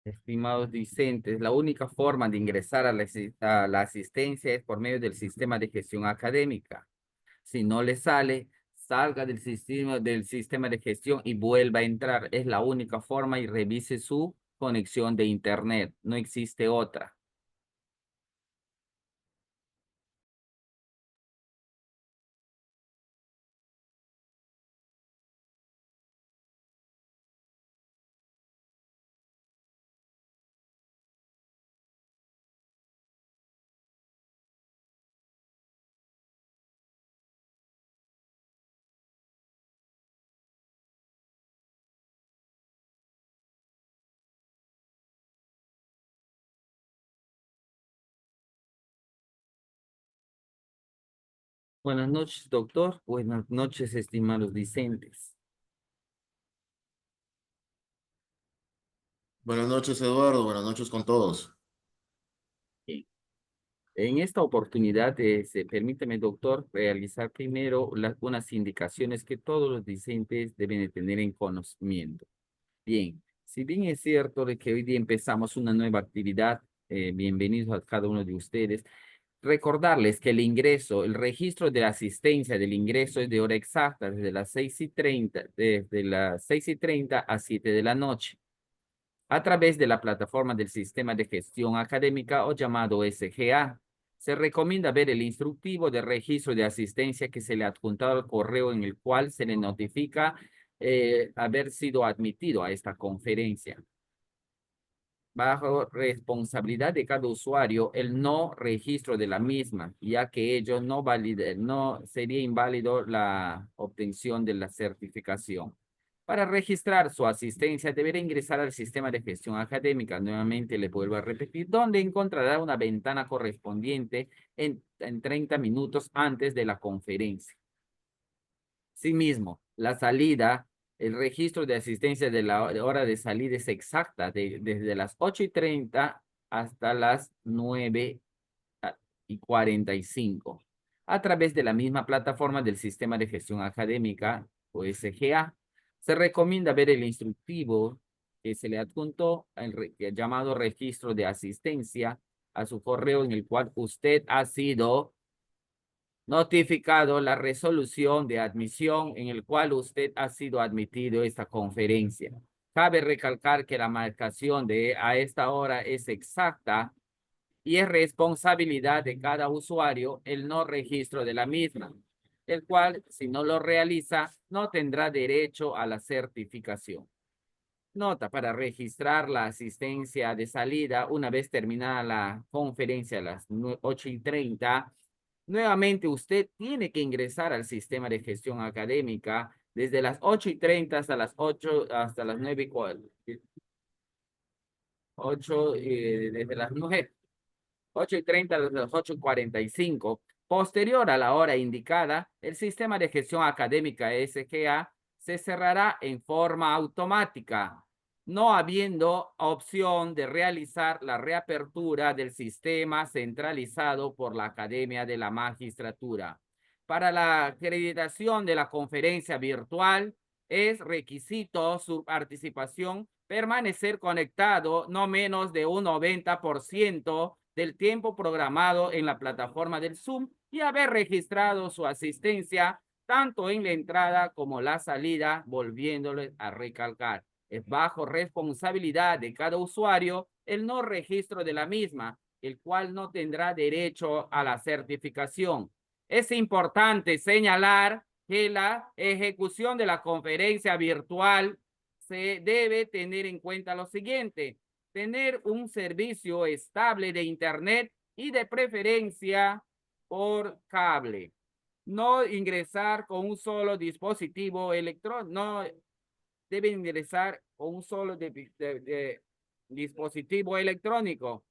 Estimados discentes, la única forma de ingresar a la asistencia es por medio del sistema de gestión académica. Si no le sale, salga del sistema de gestión y vuelva a entrar. Es la única forma y revise su conexión de internet. No existe otra. Buenas noches, doctor. Buenas noches, estimados discentes. Buenas noches, Eduardo. Buenas noches con todos. Bien. En esta oportunidad, permítame, doctor, realizar primero unas indicaciones que todos los discentes deben de tener en conocimiento. Bien, si bien es cierto de que hoy día empezamos una nueva actividad, bienvenidos a cada uno de ustedes. Recordarles que el ingreso, el registro de asistencia del ingreso es de hora exacta, desde las 6:30 a 7 de la noche, a través de la plataforma del Sistema de Gestión Académica o llamado SGA. Se recomienda ver el instructivo de registro de asistencia que se le ha adjuntado al correo en el cual se le notifica haber sido admitido a esta conferencia. Bajo responsabilidad de cada usuario el no registro de la misma, ya que ello no sería inválido la obtención de la certificación. Para registrar su asistencia, deberá ingresar al sistema de gestión académica. Nuevamente le vuelvo a repetir, donde encontrará una ventana correspondiente en 30 minutos antes de la conferencia. Asimismo, la salida, el registro de asistencia de la hora de salida es exacta, desde las 8:30 hasta las 9:45, a través de la misma plataforma del Sistema de Gestión Académica, o SGA. Se recomienda ver el instructivo que se le adjuntó, el llamado registro de asistencia, a su correo en el cual usted ha sido notificado la resolución de admisión en el cual usted ha sido admitido a esta conferencia. Cabe recalcar que la marcación de a esta hora es exacta y es responsabilidad de cada usuario el no registro de la misma, el cual, si no lo realiza, no tendrá derecho a la certificación. Nota: para registrar la asistencia de salida una vez terminada la conferencia a las 8:30, nuevamente usted tiene que ingresar al sistema de gestión académica desde las 8:30 hasta las 8, hasta las 9 desde las 9, 8:30 a las 8:45. Posterior a la hora indicada, el sistema de gestión académica SGA se cerrará en forma automática, no habiendo opción de realizar la reapertura del sistema centralizado por la Academia de la Magistratura. Para la acreditación de la conferencia virtual, es requisito su participación permanecer conectado no menos de un 90% del tiempo programado en la plataforma del Zoom y haber registrado su asistencia tanto en la entrada como la salida, volviéndole a recalcar. Es bajo responsabilidad de cada usuario el no registro de la misma, el cual no tendrá derecho a la certificación. Es importante señalar que la ejecución de la conferencia virtual se debe tener en cuenta lo siguiente: tener un servicio estable de Internet y de preferencia por cable. No ingresar con un solo dispositivo electrónico, no debe ingresar con un solo dispositivo electrónico.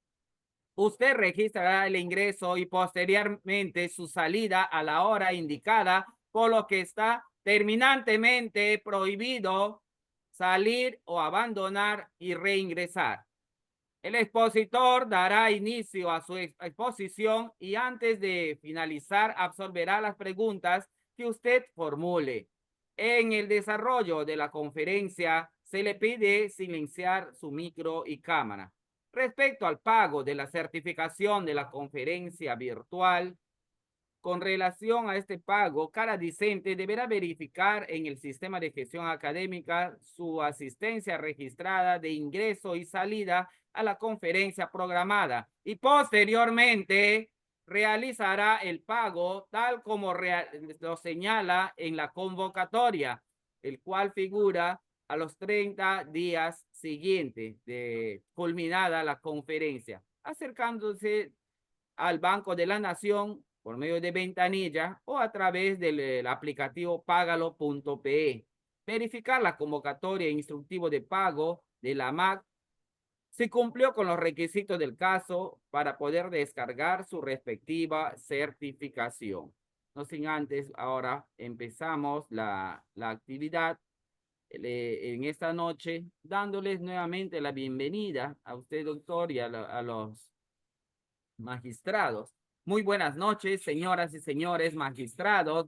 Usted registrará el ingreso y posteriormente su salida a la hora indicada, por lo que está terminantemente prohibido salir o abandonar y reingresar. El expositor dará inicio a su exposición y antes de finalizar absolverá las preguntas que usted formule. En el desarrollo de la conferencia se le pide silenciar su micro y cámara. Respecto al pago de la certificación de la conferencia virtual, con relación a este pago, cada discente deberá verificar en el sistema de gestión académica su asistencia registrada de ingreso y salida a la conferencia programada y posteriormente realizará el pago tal como lo señala en la convocatoria, el cual figura a los 30 días siguientes de culminada la conferencia, acercándose al Banco de la Nación por medio de ventanilla o a través del aplicativo pagalo.pe. Verificar la convocatoria e instructivo de pago de la MAC si cumplió con los requisitos del caso para poder descargar su respectiva certificación. No sin antes, ahora empezamos la actividad en esta noche, dándoles nuevamente la bienvenida a usted, doctor, y a los magistrados. Muy buenas noches, señoras y señores magistrados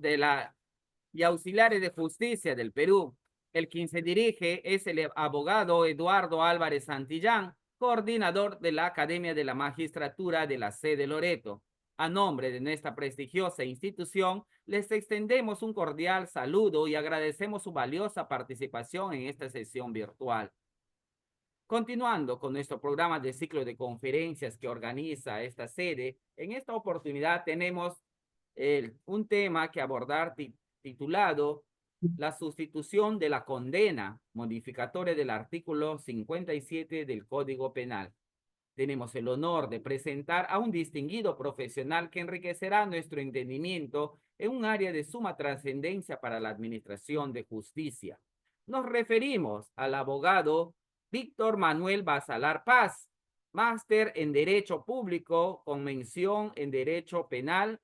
y auxiliares de justicia del Perú. El quien se dirige es el abogado Eduardo Álvarez Santillán, coordinador de la Academia de la Magistratura de la sede Loreto. A nombre de nuestra prestigiosa institución, les extendemos un cordial saludo y agradecemos su valiosa participación en esta sesión virtual. Continuando con nuestro programa de ciclo de conferencias que organiza esta sede, en esta oportunidad tenemos un tema que abordar titulado La sustitución de la condena modificatoria del artículo 57 del Código Penal. Tenemos el honor de presentar a un distinguido profesional que enriquecerá nuestro entendimiento en un área de suma trascendencia para la administración de justicia. Nos referimos al abogado Víctor Manuel Basalar Paz, máster en Derecho Público con mención en Derecho Penal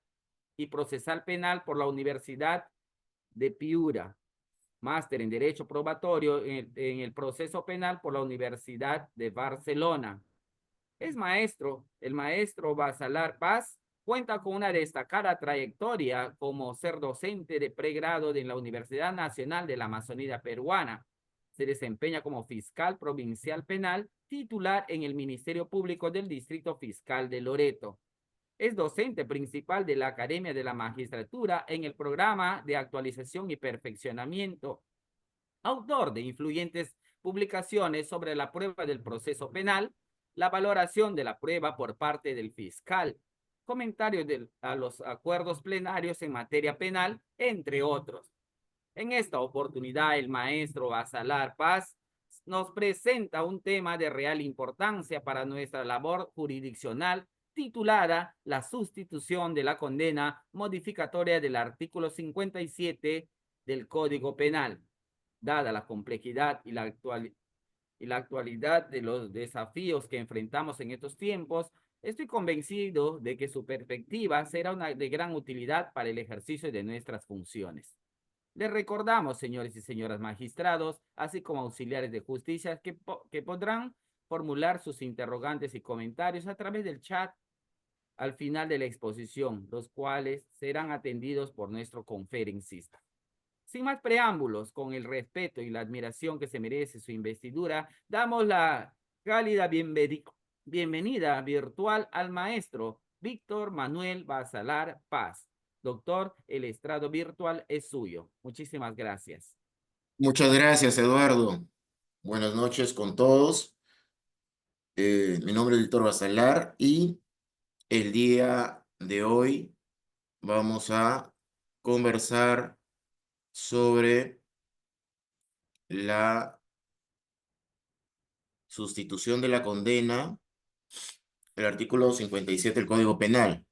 y Procesal Penal por la Universidad de Piura, máster en Derecho Probatorio en el Proceso Penal por la Universidad de Barcelona. Es maestro, el maestro Basalar Paz cuenta con una destacada trayectoria como ser docente de pregrado en la Universidad Nacional de la Amazonía Peruana. Se desempeña como fiscal provincial penal, titular en el Ministerio Público del Distrito Fiscal de Loreto. Es docente principal de la Academia de la Magistratura en el programa de actualización y perfeccionamiento. Autor de influyentes publicaciones sobre la prueba del proceso penal, la valoración de la prueba por parte del fiscal, comentarios a los acuerdos plenarios en materia penal, entre otros. En esta oportunidad, el maestro Basalar Paz nos presenta un tema de real importancia para nuestra labor jurisdiccional titulada La sustitución de la condena modificatoria del artículo 57 del Código Penal. Dada la complejidad y la actualidad de los desafíos que enfrentamos en estos tiempos, estoy convencido de que su perspectiva será de gran utilidad para el ejercicio de nuestras funciones. Les recordamos, señores y señoras magistrados, así como auxiliares de justicia, que podrán formular sus interrogantes y comentarios a través del chat al final de la exposición, los cuales serán atendidos por nuestro conferencista. Sin más preámbulos, con el respeto y la admiración que se merece su investidura, damos la cálida bienvenida virtual al maestro Víctor Manuel Basalar Paz. Doctor, el estrado virtual es suyo. Muchísimas gracias. Muchas gracias, Eduardo. Buenas noches con todos. Mi nombre es Víctor Basalar y el día de hoy vamos a conversar sobre la sustitución de la condena, el artículo 57 del Código Penal.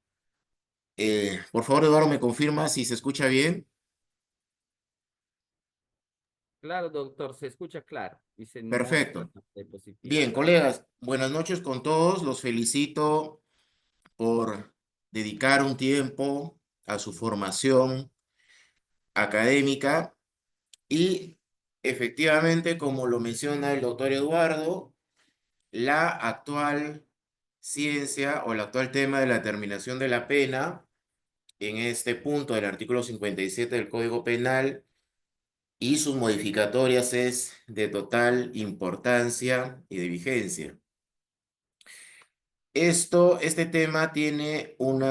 Por favor, Eduardo, ¿me confirma si se escucha bien? Claro, doctor, se escucha claro y se muestra Perfecto. la diapositiva. Bien, colegas, buenas noches con todos. Los felicito por dedicar un tiempo a su formación académica y efectivamente, como lo menciona el doctor Eduardo, la actual ciencia o el actual tema de la terminación de la pena en este punto del artículo 57 del Código Penal y sus modificatorias es de total importancia y de vigencia. Este tema tiene un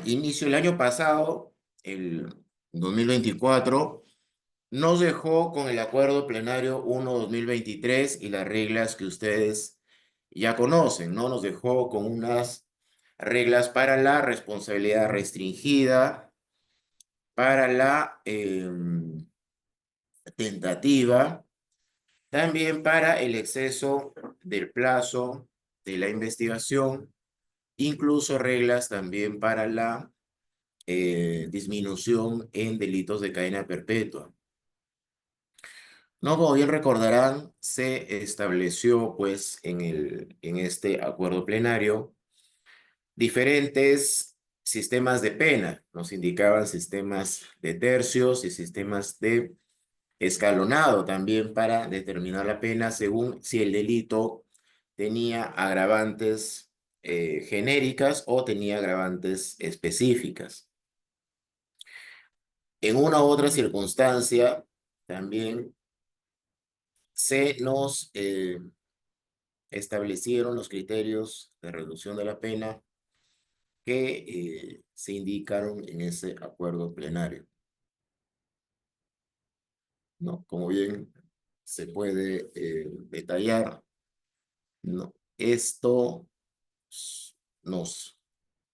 inicio el año pasado, el 2024, nos dejó con el Acuerdo Plenario 1/2023 y las reglas que ustedes ya conocen, ¿no? Nos dejó con unas reglas para la responsabilidad restringida, para la tentativa, también para el exceso del plazo de la investigación, incluso reglas también para la disminución en delitos de cadena perpetua. No, como bien recordarán, se estableció pues en este acuerdo plenario diferentes sistemas de pena. Nos indicaban sistemas de tercios y sistemas de escalonado también para determinar la pena según si el delito tenía agravantes genéricas o tenía agravantes específicas. En una u otra circunstancia, también se nos establecieron los criterios de reducción de la pena que se indicaron en ese acuerdo plenario, ¿no? Como bien se puede detallar, ¿no? Esto nos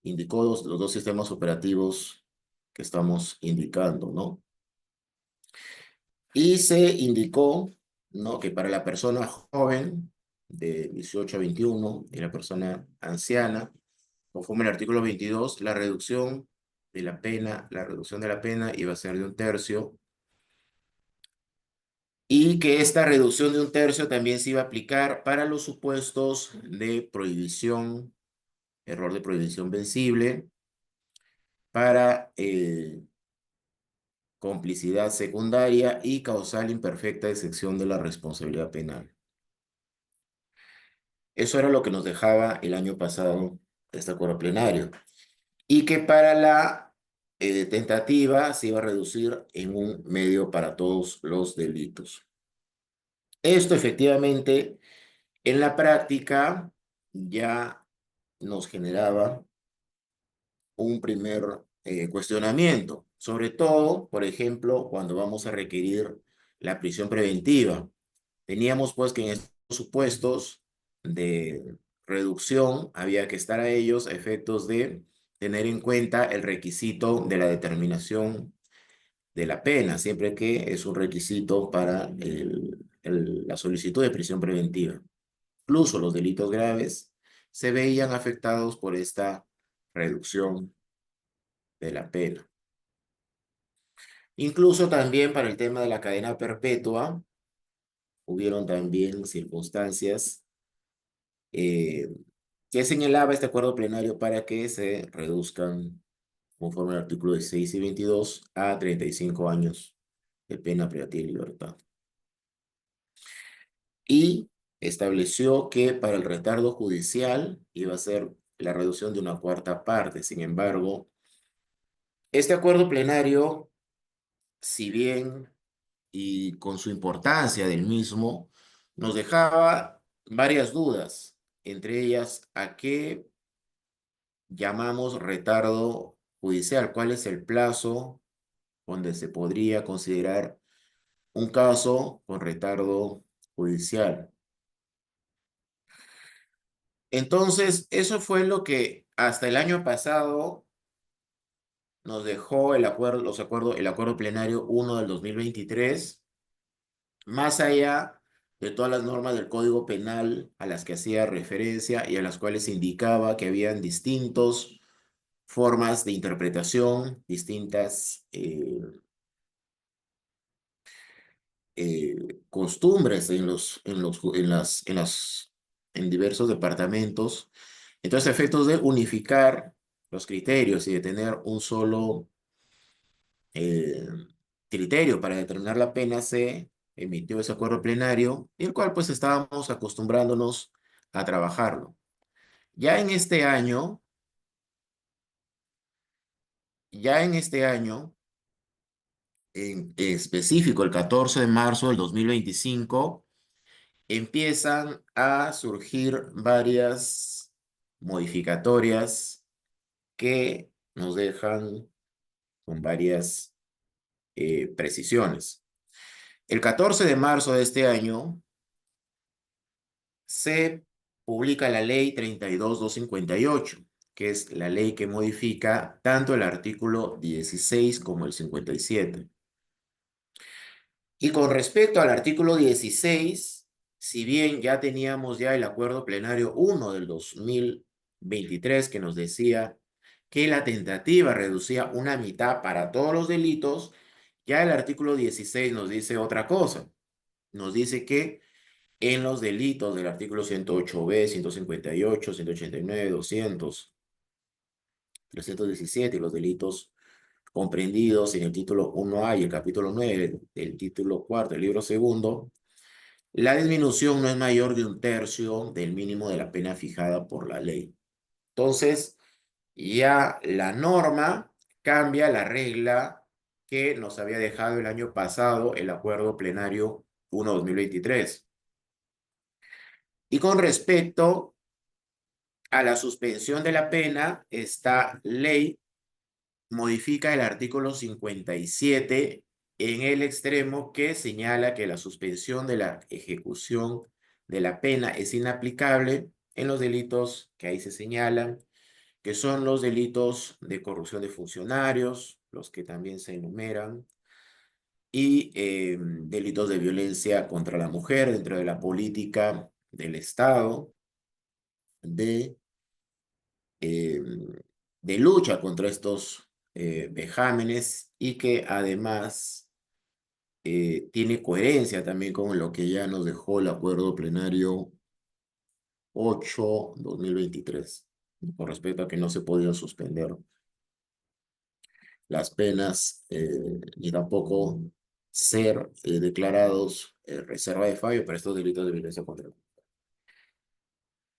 indicó los dos sistemas operativos que estamos indicando, ¿no? Y se indicó, ¿no?, que para la persona joven de 18 a 21 y la persona anciana, conforme al artículo 22, la reducción de la pena iba a ser de 1/3, y que esta reducción de 1/3 también se iba a aplicar para los supuestos de prohibición, error de prohibición vencible, para complicidad secundaria y causal imperfecta excepción de la responsabilidad penal. Eso era lo que nos dejaba el año pasado este acuerdo plenario. Y que para la tentativa se iba a reducir en 1/2 para todos los delitos. Esto efectivamente en la práctica ya nos generaba un primer cuestionamiento, sobre todo, por ejemplo, cuando vamos a requerir la prisión preventiva. Teníamos pues que en estos supuestos de reducción había que estar a ellos a efectos de tener en cuenta el requisito de la determinación de la pena, siempre que es un requisito para la solicitud de prisión preventiva. Incluso los delitos graves se veían afectados por esta reducción de la pena. Incluso también para el tema de la cadena perpetua, hubieron también circunstancias eh, que señalaba este acuerdo plenario para que se reduzcan, conforme al artículo 16 y 22, a 35 años de pena privativa de libertad. Y estableció que para el retardo judicial iba a ser la reducción de 1/4 parte. Sin embargo, este acuerdo plenario, si bien y con su importancia del mismo, nos dejaba varias dudas, entre ellas, ¿a qué llamamos retardo judicial? ¿Cuál es el plazo donde se podría considerar un caso con retardo judicial? Entonces, eso fue lo que hasta el año pasado nos dejó el acuerdo plenario 1 del 2023, más allá de todas las normas del Código Penal a las que hacía referencia y a las cuales indicaba que habían distintas formas de interpretación, distintas costumbres en diversos departamentos. Entonces, a efectos de unificar los criterios y de tener un solo eh, criterio para determinar la pena, se emitió ese acuerdo plenario, el cual pues estábamos acostumbrándonos a trabajarlo. Ya en este año ya en este año, en específico el 14 de marzo del 2025, empiezan a surgir varias modificatorias que nos dejan con varias precisiones. El 14 de marzo de este año se publica la ley 32.258, que es la ley que modifica tanto el artículo 16 como el 57. Y con respecto al artículo 16, si bien ya teníamos ya el acuerdo plenario 1 del 2023 que nos decía que la tentativa reducía una mitad para todos los delitos, ya el artículo 16 nos dice otra cosa. Nos dice que en los delitos del artículo 108b, 158, 189, 200, 317 y los delitos comprendidos en el título 1A y el capítulo 9 del título cuarto del libro segundo, la disminución no es mayor de un tercio del mínimo de la pena fijada por la ley. Entonces, ya la norma cambia la regla que nos había dejado el año pasado el acuerdo plenario 1/2023. Y con respecto a la suspensión de la pena, esta ley modifica el artículo 57 en el extremo que señala que la suspensión de la ejecución de la pena es inaplicable en los delitos que ahí se señalan, que son los delitos de corrupción de funcionarios, los que también se enumeran, y delitos de violencia contra la mujer dentro de la política del Estado, de eh, de lucha contra estos vejámenes y que además tiene coherencia también con lo que ya nos dejó el acuerdo plenario 8/2023 con respecto a que no se podían suspender las penas ni tampoco ser declarados reserva de fallo para estos delitos de violencia contra la mujer.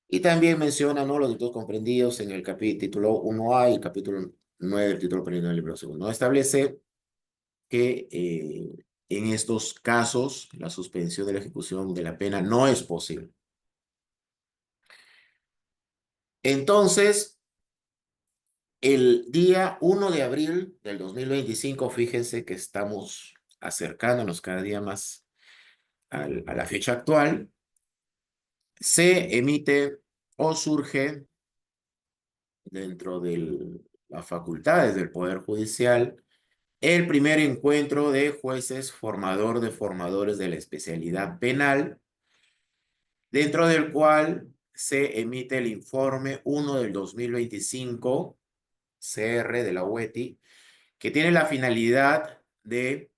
Y también menciona, ¿no?, los delitos comprendidos en el capítulo 1A y el capítulo 9 del título penal del libro segundo. ¿No? Establece que en estos casos la suspensión de la ejecución de la pena no es posible. Entonces, el día 1 de abril del 2025, fíjense que estamos acercándonos cada día más a la fecha actual, se emite o surge dentro de las facultades del Poder Judicial el primer encuentro de jueces formador de formadores de la especialidad penal, dentro del cual se emite el informe 1 del 2025, CR de la UETI, que tiene la finalidad de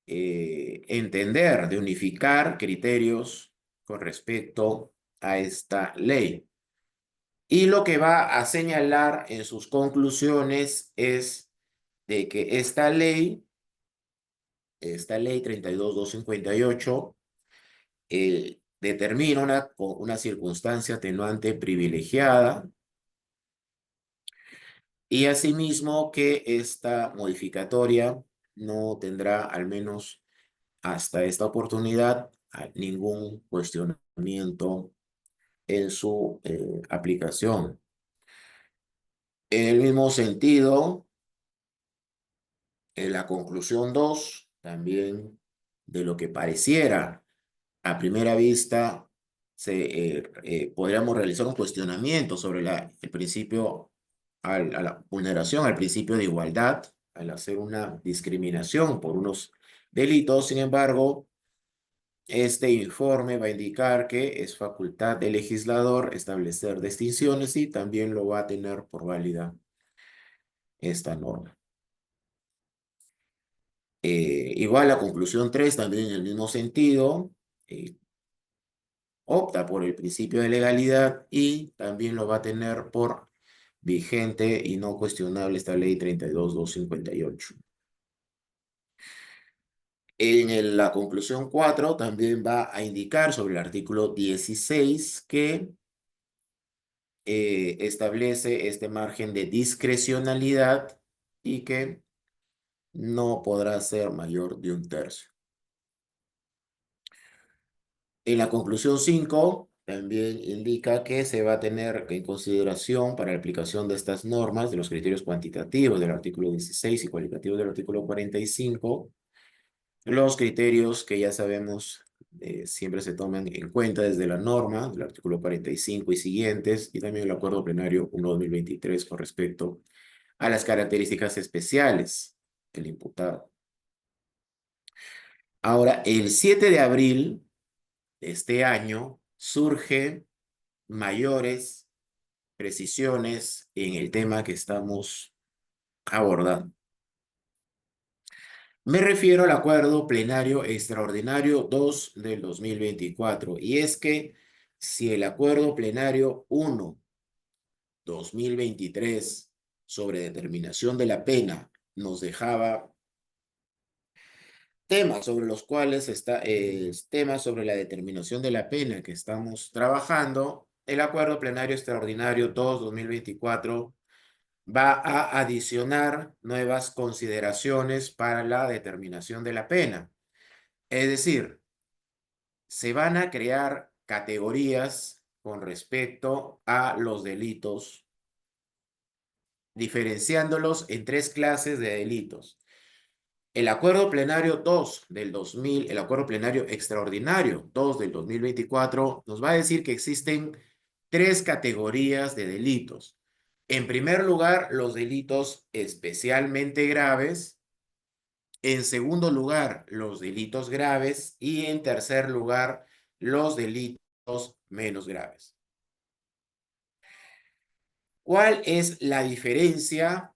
entender, de unificar criterios con respecto a esta ley. Y lo que va a señalar en sus conclusiones es de que esta ley 32.258, determina una circunstancia atenuante privilegiada y asimismo que esta modificatoria no tendrá, al menos hasta esta oportunidad, ningún cuestionamiento en su aplicación. En el mismo sentido, en la conclusión 2, también de lo que pareciera a primera vista, podríamos realizar un cuestionamiento sobre el principio, a la vulneración al principio de igualdad, al hacer una discriminación por unos delitos. Sin embargo, este informe va a indicar que es facultad del legislador establecer distinciones y también lo va a tener por válida esta norma. Igual la conclusión 3, también en el mismo sentido, opta por el principio de legalidad y también lo va a tener por vigente y no cuestionable esta ley 32.258. En la conclusión 4 también va a indicar sobre el artículo 16 que establece este margen de discrecionalidad y que no podrá ser mayor de un tercio. En la conclusión 5 también indica que se va a tener en consideración para la aplicación de estas normas de los criterios cuantitativos del artículo 16 y cualitativos del artículo 45, los criterios que ya sabemos siempre se toman en cuenta desde la norma del artículo 45 y siguientes, y también el acuerdo plenario 1/2023 con respecto a las características especiales del imputado. Ahora, el 7 de abril de este año surge mayores precisiones en el tema que estamos abordando. Me refiero al acuerdo plenario extraordinario 2 del 2024, y es que si el acuerdo plenario 1/2023 sobre determinación de la pena nos dejaba temas sobre los cuales está, temas sobre la determinación de la pena que estamos trabajando, el acuerdo plenario extraordinario 2/2024 va a adicionar nuevas consideraciones para la determinación de la pena. Es decir, se van a crear categorías con respecto a los delitos, diferenciándolos en tres clases de delitos. El acuerdo plenario 2 del 2000, el acuerdo plenario extraordinario 2 del 2024 nos va a decir que existen tres categorías de delitos. En primer lugar, los delitos especialmente graves. En segundo lugar, los delitos graves. Y en tercer lugar, los delitos menos graves. ¿Cuál es la diferencia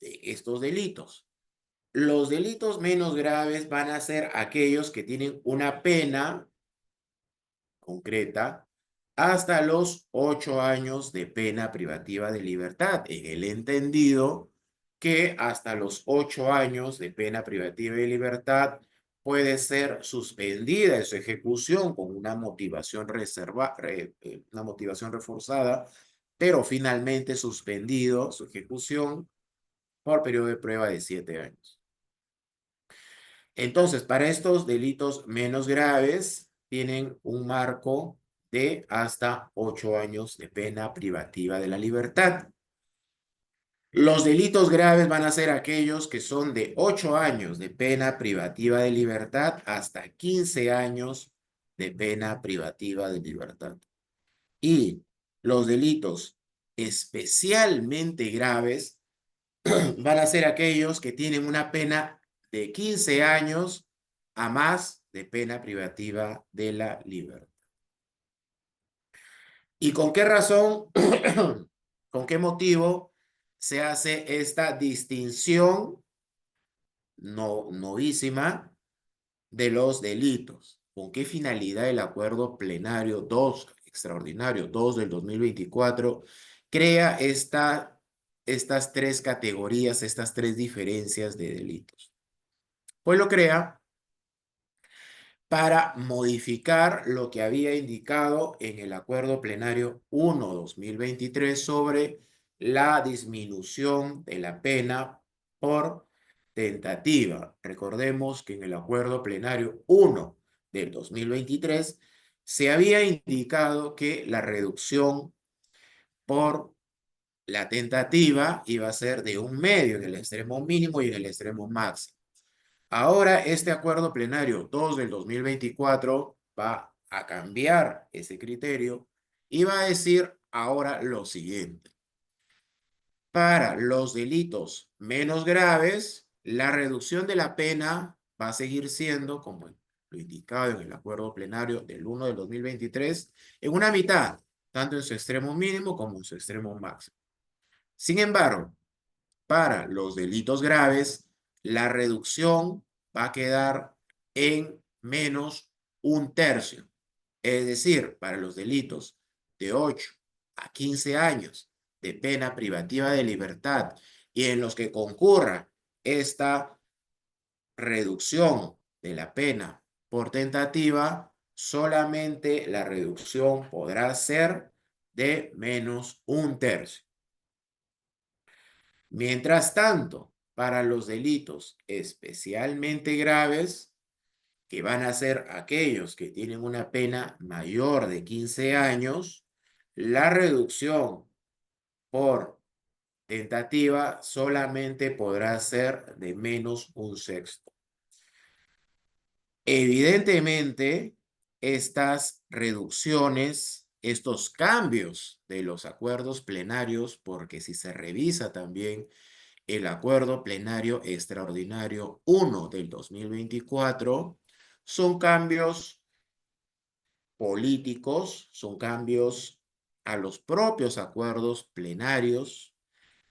de estos delitos? Los delitos menos graves van a ser aquellos que tienen una pena concreta hasta los 8 años de pena privativa de libertad, en el entendido que hasta los 8 años de pena privativa de libertad puede ser suspendida en su ejecución con una motivación una motivación reforzada, pero finalmente suspendido su ejecución por periodo de prueba de 7 años. Entonces, para estos delitos menos graves, tienen un marco de hasta 8 años de pena privativa de la libertad. Los delitos graves van a ser aquellos que son de 8 años de pena privativa de libertad hasta 15 años de pena privativa de libertad. Y los delitos especialmente graves van a ser aquellos que tienen una pena de 15 años a más de pena privativa de la libertad. ¿Y con qué razón, con qué motivo se hace esta distinción novísima de los delitos? ¿Con qué finalidad el acuerdo plenario 2, extraordinario 2 del 2024, crea estas tres categorías, estas tres diferencias de delitos? Pues lo crea para modificar lo que había indicado en el acuerdo plenario 1/2023 sobre la disminución de la pena por tentativa. Recordemos que en el acuerdo plenario 1 del 2023 se había indicado que la reducción por la tentativa iba a ser de 1/2 en el extremo mínimo y en el extremo máximo. Ahora este acuerdo plenario 2 del 2024 va a cambiar ese criterio y va a decir ahora lo siguiente. Para los delitos menos graves, la reducción de la pena va a seguir siendo, como lo indicado en el acuerdo plenario del 1 del 2023, en una mitad, tanto en su extremo mínimo como en su extremo máximo. Sin embargo, para los delitos graves, la reducción va a quedar en menos 1/3. Es decir, para los delitos de 8 a 15 años de pena privativa de libertad y en los que concurra esta reducción de la pena por tentativa, solamente la reducción podrá ser de menos 1/3. Mientras tanto, para los delitos especialmente graves, que van a ser aquellos que tienen una pena mayor de 15 años, la reducción por tentativa solamente podrá ser de menos un sexto. Evidentemente, estas reducciones, estos cambios de los acuerdos plenarios, porque si se revisa también el acuerdo plenario extraordinario 1 del 2024, son cambios políticos, son cambios a los propios acuerdos plenarios,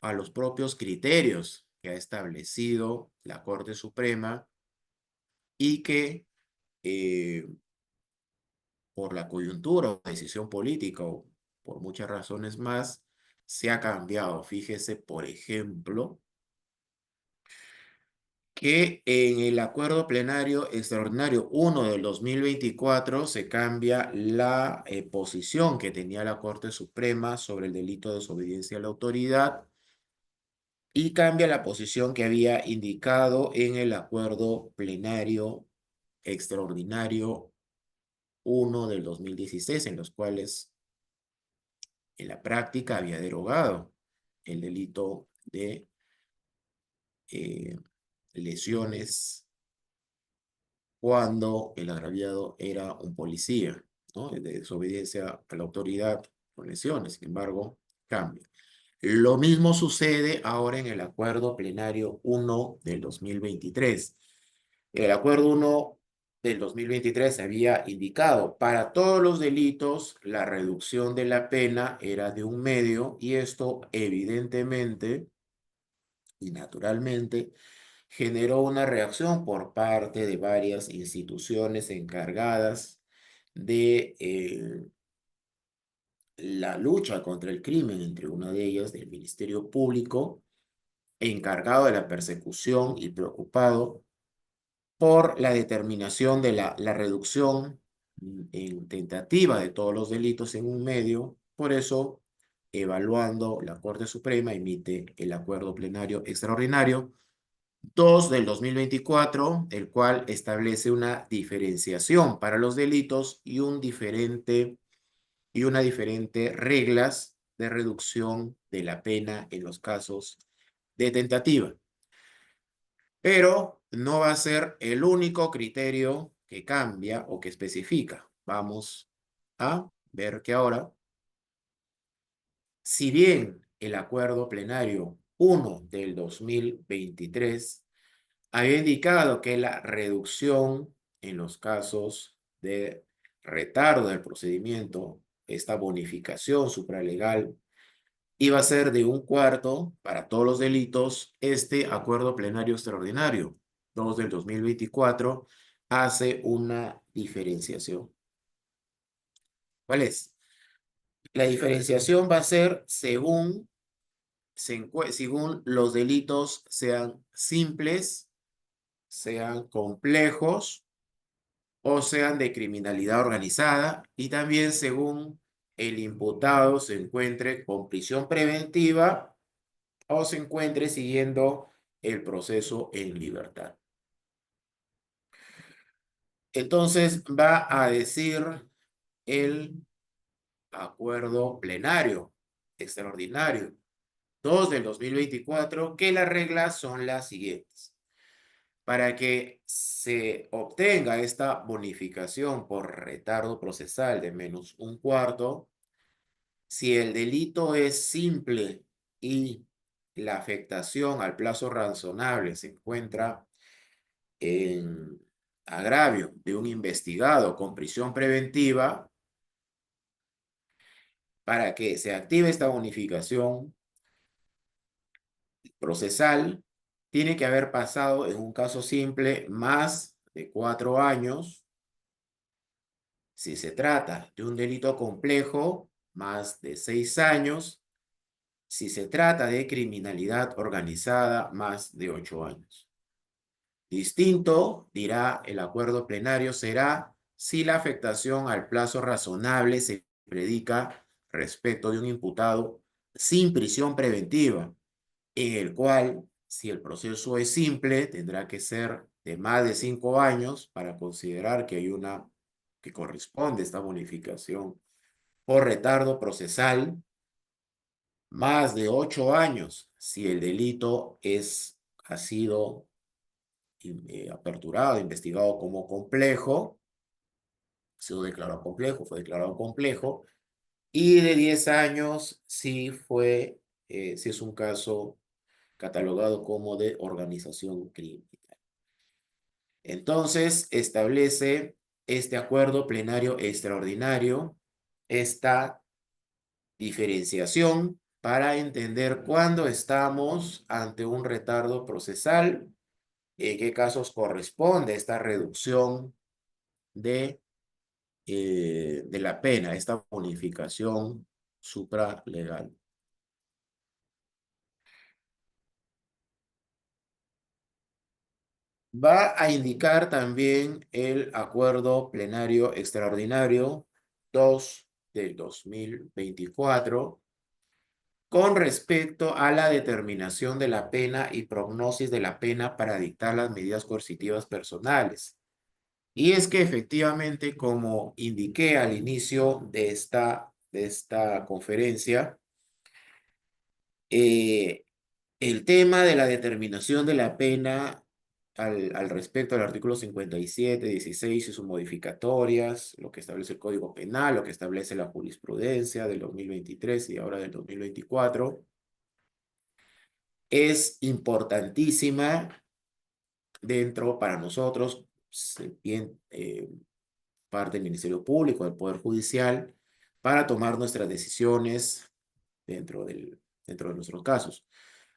a los propios criterios que ha establecido la Corte Suprema y que por la coyuntura o decisión política o por muchas razones más, se ha cambiado. Fíjese, por ejemplo, que en el acuerdo plenario extraordinario 1 del 2024 se cambia la posición que tenía la Corte Suprema sobre el delito de desobediencia a la autoridad y cambia la posición que había indicado en el acuerdo plenario extraordinario 1 del 2016, en los cuales en la práctica había derogado el delito de eh, lesiones cuando el agraviado era un policía, ¿no? De desobediencia a la autoridad con lesiones. Sin embargo, cambia. Lo mismo sucede ahora en el Acuerdo Plenario 1 del 2023. El Acuerdo 1 del 2023 había indicado para todos los delitos la reducción de la pena era de 1 medio y esto evidentemente y naturalmente generó una reacción por parte de varias instituciones encargadas de la lucha contra el crimen, entre una de ellas del Ministerio Público, encargado de la persecución y preocupado por la determinación de la reducción en tentativa de todos los delitos en 1 medio. Por eso, evaluando, la Corte Suprema emite el acuerdo plenario extraordinario 2 del 2024, el cual establece una diferenciación para los delitos y una diferente reglas de reducción de la pena en los casos de tentativa. Pero no va a ser el único criterio que cambia o que especifica. Vamos a ver que ahora, si bien el acuerdo plenario 1 del 2023 había indicado que la reducción en los casos de retardo del procedimiento, esta bonificación supralegal, iba a ser de 1/4 para todos los delitos. Este acuerdo plenario extraordinario 2 del 2024 hace una diferenciación. ¿Cuál es? La diferenciación va a ser según los delitos sean simples, sean complejos o sean de criminalidad organizada y también según el imputado se encuentre con prisión preventiva o se encuentre siguiendo el proceso en libertad. Entonces va a decir el acuerdo plenario extraordinario 2 del 2024 que las reglas son las siguientes. Para que se obtenga esta bonificación por retardo procesal de menos 1/4, si el delito es simple y la afectación al plazo razonable se encuentra en agravio de un investigado con prisión preventiva, para que se active esta bonificación procesal, tiene que haber pasado en un caso simple más de 4 años. Si se trata de un delito complejo, más de 6 años. Si se trata de criminalidad organizada, más de 8 años. Distinto, dirá el acuerdo plenario, será si la afectación al plazo razonable se predica respecto de un imputado sin prisión preventiva, en el cual Si el proceso es simple, tendrá que ser de más de 5 años para considerar que hay que corresponde esta bonificación por retardo procesal, más de 8 años si el delito ha sido aperturado, investigado como complejo, ha sido declarado complejo, fue declarado complejo, y de 10 años si es un caso catalogado como de organización criminal. Entonces, establece este acuerdo plenario extraordinario esta diferenciación para entender cuándo estamos ante un retardo procesal, en qué casos corresponde esta reducción de la pena, esta bonificación supralegal. Va a indicar también el acuerdo plenario extraordinario 2 del 2024 con respecto a la determinación de la pena y prognosis de la pena para dictar las medidas coercitivas personales. Y es que efectivamente, como indiqué al inicio de esta conferencia, eh, el tema de la determinación de la pena al respecto del artículo 57, 16 y sus modificatorias, lo que establece el Código Penal, lo que establece la jurisprudencia del 2023 y ahora del 2024, es importantísima dentro para nosotros, bien parte del Ministerio Público, del Poder Judicial, para tomar nuestras decisiones dentro de nuestros casos.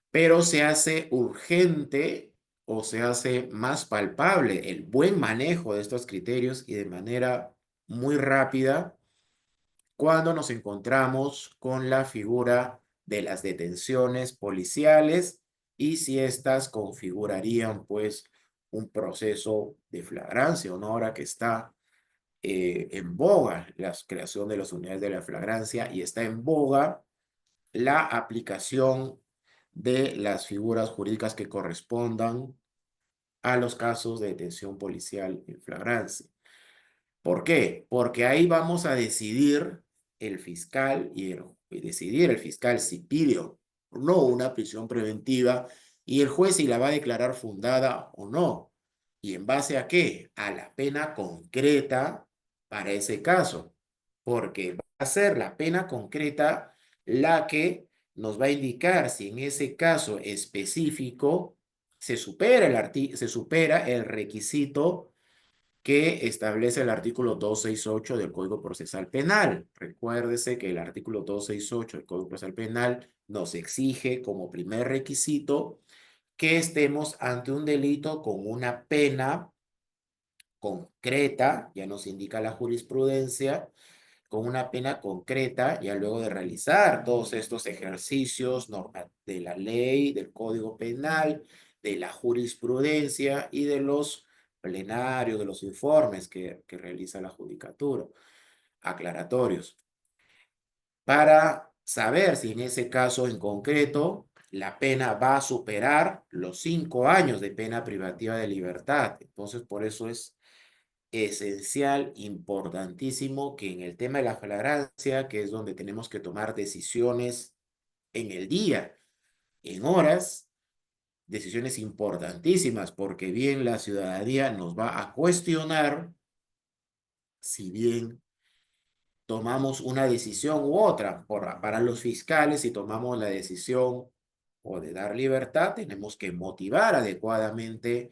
Pero se hace urgente o se hace más palpable el buen manejo de estos criterios y de manera muy rápida cuando nos encontramos con la figura de las detenciones policiales y si éstas configurarían pues un proceso de flagrancia, una hora que está en boga la creación de las unidades de la flagrancia y está en boga la aplicación de las figuras jurídicas que correspondan a los casos de detención policial en flagrancia. ¿Por qué? Porque ahí vamos a decidir el fiscal y decidir el fiscal si pide o no una prisión preventiva y el juez si la va a declarar fundada o no. ¿Y en base a qué? A la pena concreta para ese caso. Porque va a ser la pena concreta la que nos va a indicar si en ese caso específico se supera el requisito que establece el artículo 268 del Código Procesal Penal. Recuérdese que el artículo 268 del Código Procesal Penal nos exige como primer requisito que estemos ante un delito con una pena concreta, ya nos indica la jurisprudencia, con una pena concreta, ya luego de realizar todos estos ejercicios de la ley, del Código Penal, de la jurisprudencia y de los plenarios, de los informes que realiza la judicatura, aclaratorios, para saber si en ese caso en concreto la pena va a superar los 5 años de pena privativa de libertad. Entonces, por eso es esencial, importantísimo, que en el tema de la flagrancia, que es donde tenemos que tomar decisiones en el día, en horas, decisiones importantísimas, porque bien la ciudadanía nos va a cuestionar si bien tomamos una decisión u otra. Para los fiscales, si tomamos la decisión o de dar libertad, tenemos que motivar adecuadamente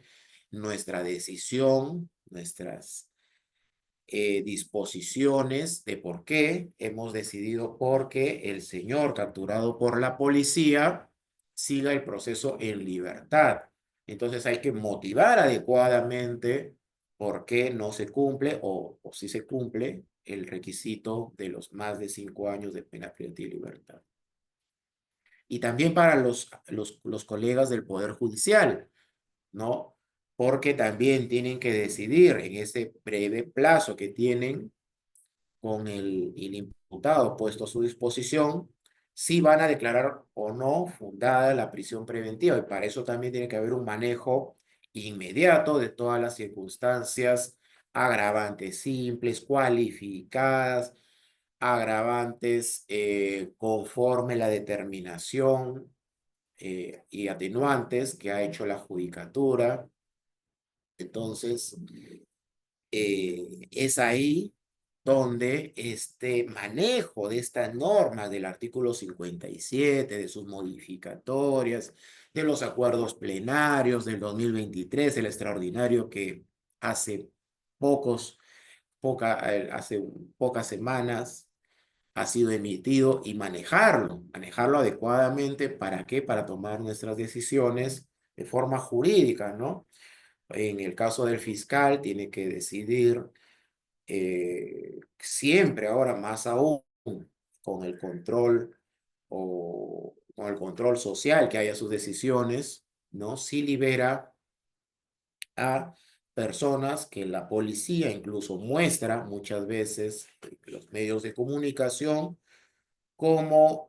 nuestra decisión, nuestras disposiciones de por qué hemos decidido porque el señor capturado por la policía siga el proceso en libertad. Entonces hay que motivar adecuadamente por qué no se cumple o si se cumple el requisito de los más de 5 años de pena privativa de libertad. Y también para los colegas del Poder Judicial, ¿no? Porque también tienen que decidir en ese breve plazo que tienen con el imputado puesto a su disposición, si van a declarar o no fundada la prisión preventiva. Y para eso también tiene que haber un manejo inmediato de todas las circunstancias agravantes simples, cualificadas, agravantes conforme la determinación y atenuantes que ha hecho la judicatura. Entonces, es ahí donde este manejo de esta norma del artículo 57, de sus modificatorias, de los acuerdos plenarios del 2023, el extraordinario que hace hace pocas semanas ha sido emitido, y manejarlo adecuadamente. ¿Para qué? Para tomar nuestras decisiones de forma jurídica, ¿no? En el caso del fiscal, tiene que decidir siempre, ahora más aún, con el control o con el control social que haya sus decisiones, ¿no? Si libera a personas que la policía incluso muestra muchas veces en los medios de comunicación como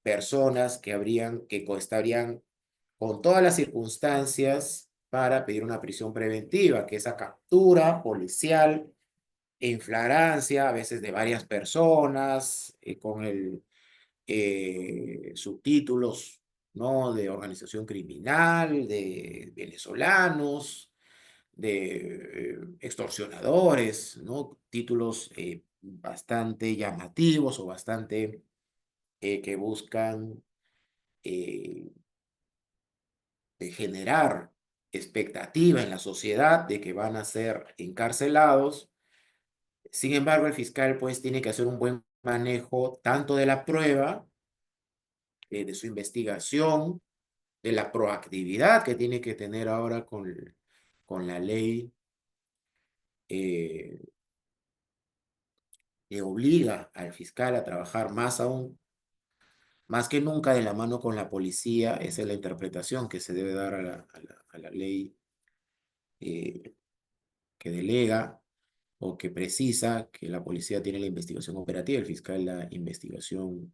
personas que estarían con todas las circunstancias para pedir una prisión preventiva, que esa captura policial en flagrancia, a veces de varias personas, con subtítulos, ¿no? De organización criminal, de venezolanos, de extorsionadores, ¿no? Títulos bastante llamativos o bastante que buscan eh, generar expectativa en la sociedad de que van a ser encarcelados. Sin embargo, el fiscal pues tiene que hacer un buen manejo tanto de la prueba, de su investigación, de la proactividad que tiene que tener ahora con la ley eh, que obliga al fiscal a trabajar más aún, más que nunca de la mano con la policía. Esa es la interpretación que se debe dar a la ley eh, que delega o que precisa que la policía tiene la investigación operativa, el fiscal la investigación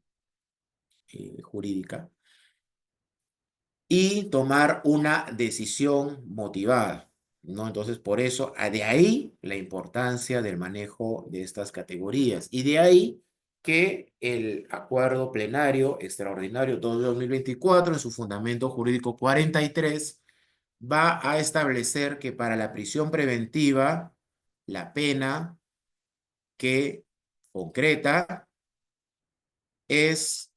jurídica, y tomar una decisión motivada, ¿no? Entonces, por eso, de ahí la importancia del manejo de estas categorías, y de ahí que el acuerdo plenario extraordinario 2 de 2024, en su fundamento jurídico 43, va a establecer que para la prisión preventiva, la pena que concreta es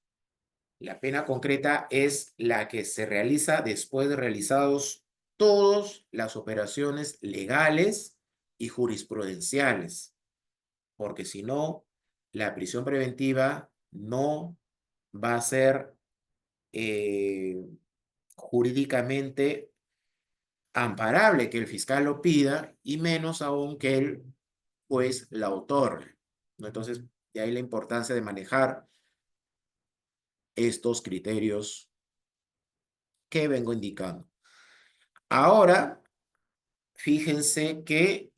la pena concreta es la que se realiza después de realizados todas las operaciones legales y jurisprudenciales, porque si no, la prisión preventiva no va a ser eh, jurídicamente amparable que el fiscal lo pida, y menos aún que él pues la otorgue, ¿no? Entonces, de ahí la importancia de manejar estos criterios que vengo indicando. Ahora, fíjense que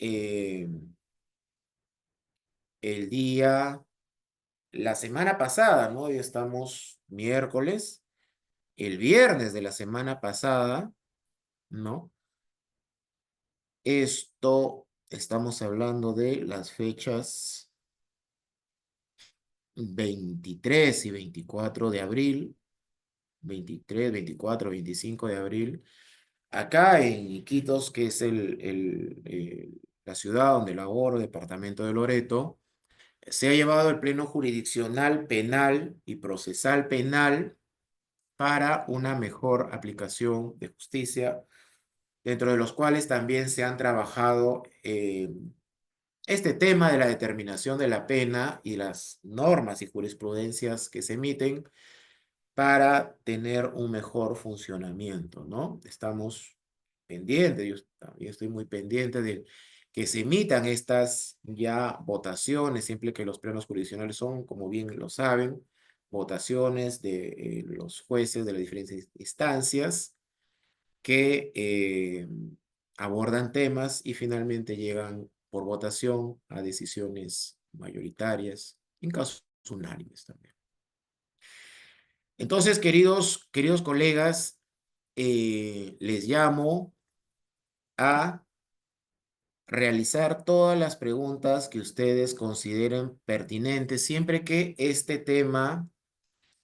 el día, la semana pasada, ¿no? Hoy estamos miércoles, el viernes de la semana pasada, ¿no? Estamos hablando de las fechas 23 y 24 de abril, 23, 24, 25 de abril, acá en Iquitos, que es la ciudad donde laboro, departamento de Loreto. Se ha llevado el pleno jurisdiccional penal y procesal penal para una mejor aplicación de justicia, dentro de los cuales también se han trabajado este tema de la determinación de la pena y las normas y jurisprudencias que se emiten para tener un mejor funcionamiento, ¿no? Estamos pendientes, yo también estoy muy pendiente de que se emitan estas ya votaciones, siempre que los plenos jurisdiccionales son, como bien lo saben, votaciones de los jueces de las diferentes instancias que abordan temas y finalmente llegan por votación a decisiones mayoritarias, en casos unánimes también. Entonces, queridos colegas, les llamo a realizar todas las preguntas que ustedes consideren pertinentes, siempre que este tema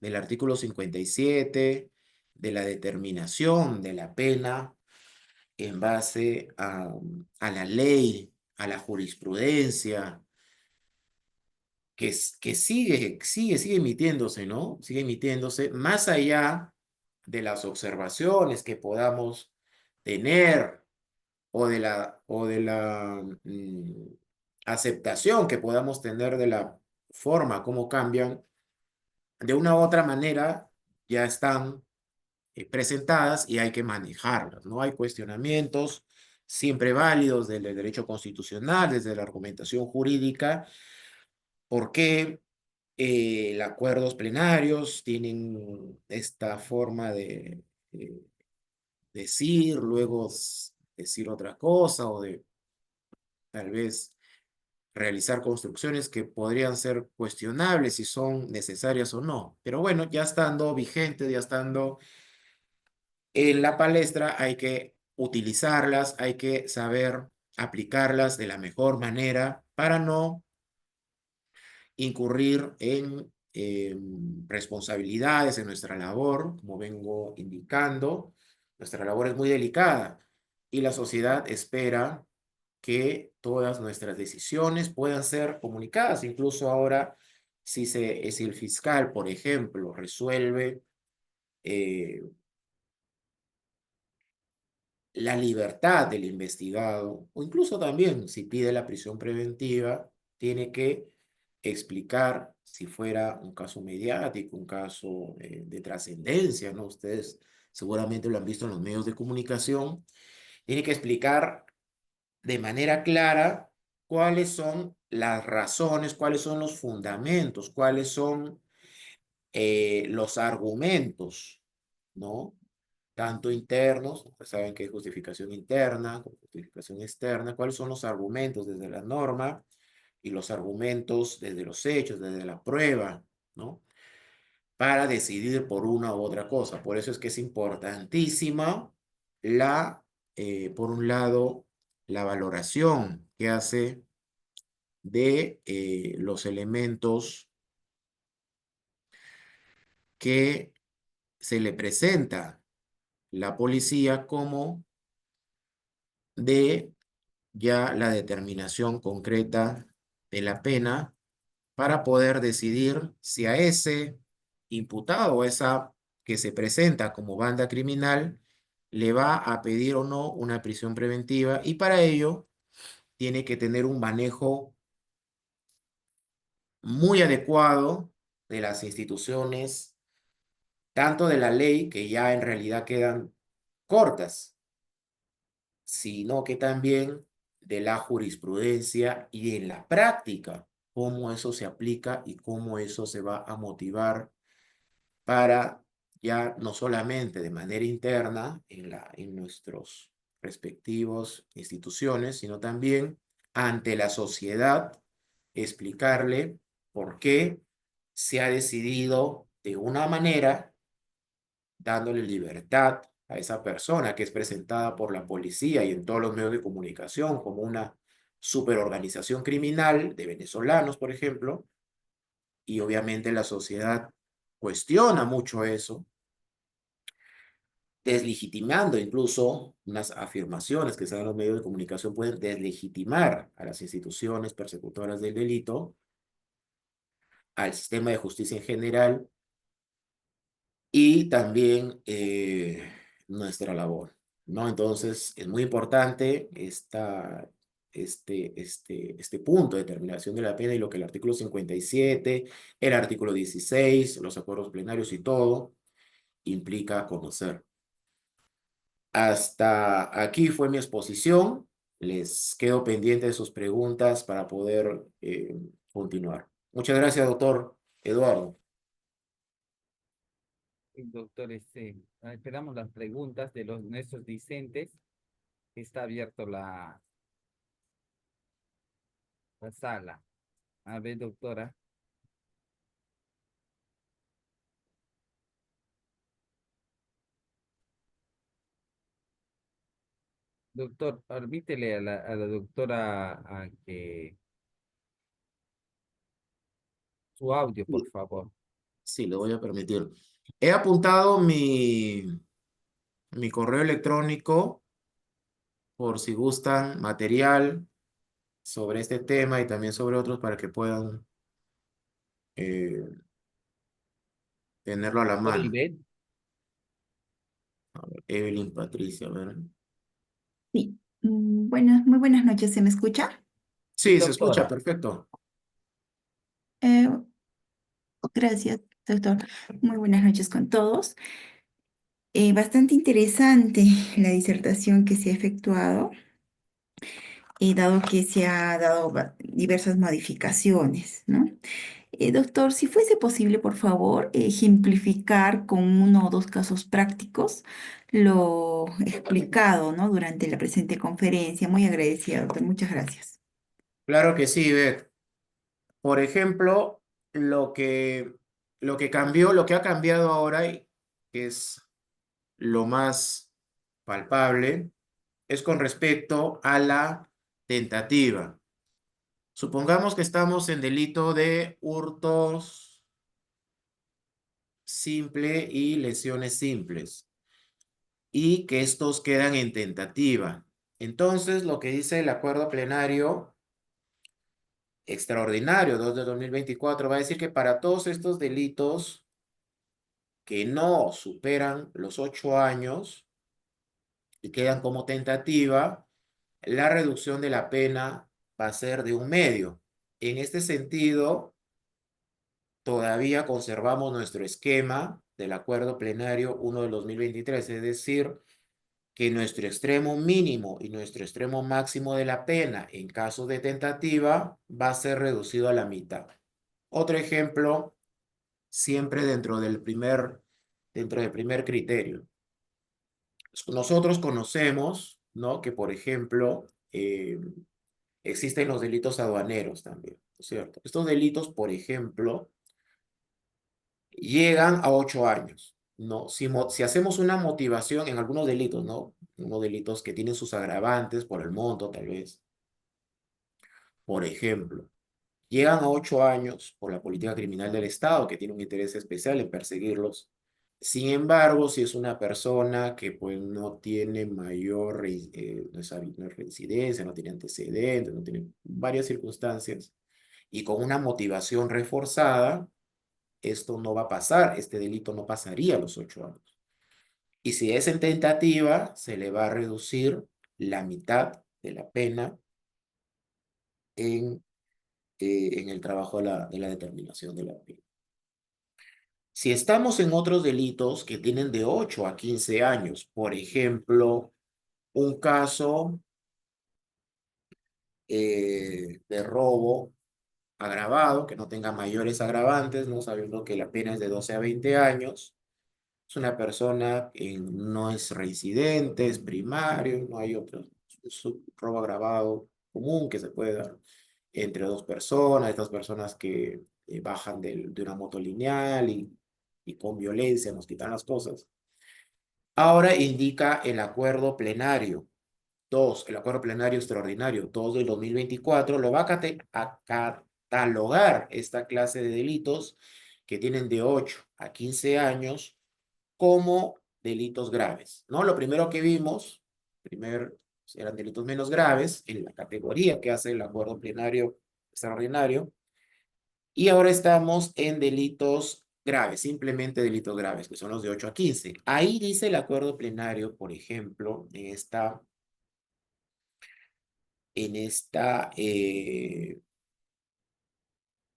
del artículo 57, de la determinación de la pena en base a la ley, a la jurisprudencia, que sigue emitiéndose, ¿no? Sigue emitiéndose más allá de las observaciones que podamos tener o de la aceptación que podamos tener de la forma como cambian, de una u otra manera ya están presentadas y hay que manejarlas, ¿no? Hay cuestionamientos siempre válidos del derecho constitucional, desde la argumentación jurídica, por qué acuerdos plenarios tienen esta forma de decir, luego decir otra cosa o de tal vez realizar construcciones que podrían ser cuestionables si son necesarias o no. Pero bueno, ya estando vigente, ya estando en la palestra, hay que utilizarlas, hay que saber aplicarlas de la mejor manera para no incurrir en responsabilidades en nuestra labor, como vengo indicando. Nuestra labor es muy delicada y la sociedad espera que todas nuestras decisiones puedan ser comunicadas. Incluso ahora, si el fiscal, por ejemplo, resuelve la libertad del investigado, o incluso también si pide la prisión preventiva, tiene que explicar si fuera un caso mediático, un caso de trascendencia, ¿no? Ustedes seguramente lo han visto en los medios de comunicación, tiene que explicar de manera clara cuáles son las razones, cuáles son los fundamentos, cuáles son los argumentos, ¿no? Tanto internos, ustedes saben que hay justificación interna, como justificación externa, cuáles son los argumentos desde la norma y los argumentos desde los hechos, desde la prueba, ¿no? Para decidir por una u otra cosa. Por eso es que es importantísima por un lado, la valoración que hace de los elementos que se le presenta la policía como de ya la determinación concreta de la pena para poder decidir si a ese imputado o esa que se presenta como banda criminal le va a pedir o no una prisión preventiva, y para ello tiene que tener un manejo muy adecuado de las instituciones, tanto de la ley, que ya en realidad quedan cortas, sino que también de la jurisprudencia y en la práctica, cómo eso se aplica y cómo eso se va a motivar para ya no solamente de manera interna en nuestros respectivos instituciones, sino también ante la sociedad, explicarle por qué se ha decidido de una manera, dándole libertad a esa persona que es presentada por la policía y en todos los medios de comunicación como una superorganización criminal de venezolanos, por ejemplo, y obviamente la sociedad cuestiona mucho eso, deslegitimando incluso unas afirmaciones que se dan en los medios de comunicación pueden deslegitimar a las instituciones persecutoras del delito, al sistema de justicia en general y también nuestra labor, ¿no? Entonces, es muy importante este punto de determinación de la pena y lo que el artículo 57, el artículo 16, los acuerdos plenarios y todo implica conocer. Hasta aquí fue mi exposición. Les quedo pendiente de sus preguntas para poder continuar. Muchas gracias, doctor Eduardo. Doctor, esperamos las preguntas de nuestros discentes. Está abierto la sala. A ver, doctora. Doctor, permítele a la doctora a que su audio, por Sí, favor. sí, le voy a permitir. He apuntado mi correo electrónico por si gustan material sobre este tema y también sobre otros para que puedan eh, tenerlo a la Doctora mano. Ivette, A ver, Evelyn Patricia, a ver. Sí, buenas, muy buenas noches, ¿se me escucha? sí, Sí, se escucha, doctora. perfecto. Eh, gracias, doctor. Muy buenas noches con todos. Bastante interesante la disertación que se ha efectuado, dado que se ha dado diversas modificaciones, ¿no? Doctor, si fuese posible, por favor, ejemplificar con uno o dos casos prácticos lo explicado, ¿no? Durante la presente conferencia. Muy agradecida, doctor. Muchas gracias. Claro que sí, Beth. Por ejemplo, lo que cambió, lo que ha cambiado ahora, y que es lo más palpable, es con respecto a la tentativa. Supongamos que estamos en delito de hurtos simple y lesiones simples y que estos quedan en tentativa. Entonces, lo que dice el acuerdo plenario extraordinario 2 de 2024 va a decir que para todos estos delitos que no superan los 8 años y quedan como tentativa, la reducción de la pena va a ser de 1/2. En este sentido, todavía conservamos nuestro esquema del acuerdo plenario 1 del 2023, es decir, que nuestro extremo mínimo y nuestro extremo máximo de la pena en caso de tentativa va a ser reducido a la mitad. Otro ejemplo, siempre dentro del primer criterio. Nosotros conocemos, ¿no? Que, por ejemplo, existen los delitos aduaneros también, ¿no es cierto? Estos delitos, por ejemplo, llegan a 8 años, ¿no? Si hacemos una motivación en algunos delitos, ¿no? Unos delitos que tienen sus agravantes por el monto, tal vez, por ejemplo, llegan a 8 años por la política criminal del Estado, que tiene un interés especial en perseguirlos. Sin embargo, si es una persona que pues no tiene mayor, no es reincidencia, no tiene antecedentes, no tiene varias circunstancias, y con una motivación reforzada, esto no va a pasar, este delito no pasaría a los 8 años. Y si es en tentativa, se le va a reducir la mitad de la pena en, en el trabajo de la determinación de la pena. Si estamos en otros delitos que tienen de 8 a 15 años, por ejemplo, un caso de robo agravado, que no tenga mayores agravantes, ¿no? Sabiendo que la pena es de 12 a 20 años, es una persona que no es reincidente, es primario, no hay otro, es un robo agravado común que se puede dar entre dos personas, estas personas que bajan de una moto lineal y con violencia nos quitan las cosas. Ahora indica el acuerdo plenario 2, el acuerdo plenario extraordinario 2 del 2024, lo va a catalogar esta clase de delitos que tienen de 8 a 15 años como delitos graves, ¿no? Lo primero que vimos, eran delitos menos graves en la categoría que hace el acuerdo plenario extraordinario, y ahora estamos en delitos graves, simplemente delitos graves, que son los de 8 a 15. Ahí dice el acuerdo plenario, por ejemplo, en esta, en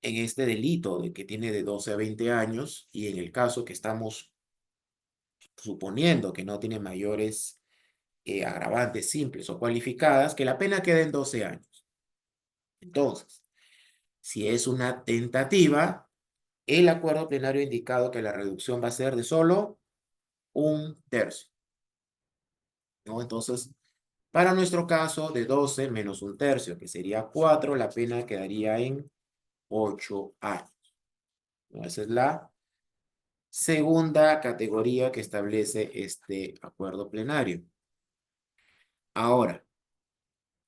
este delito de que tiene de 12 a 20 años y en el caso que estamos suponiendo que no tiene mayores agravantes simples o cualificadas, que la pena queda en 12 años. Entonces, si es una tentativa, el acuerdo plenario ha indicado que la reducción va a ser de solo 1/3, ¿no? Entonces, para nuestro caso, de 12 menos 1/3, que sería 4, la pena quedaría en 8 años, ¿no? Esa es la segunda categoría que establece este acuerdo plenario. Ahora,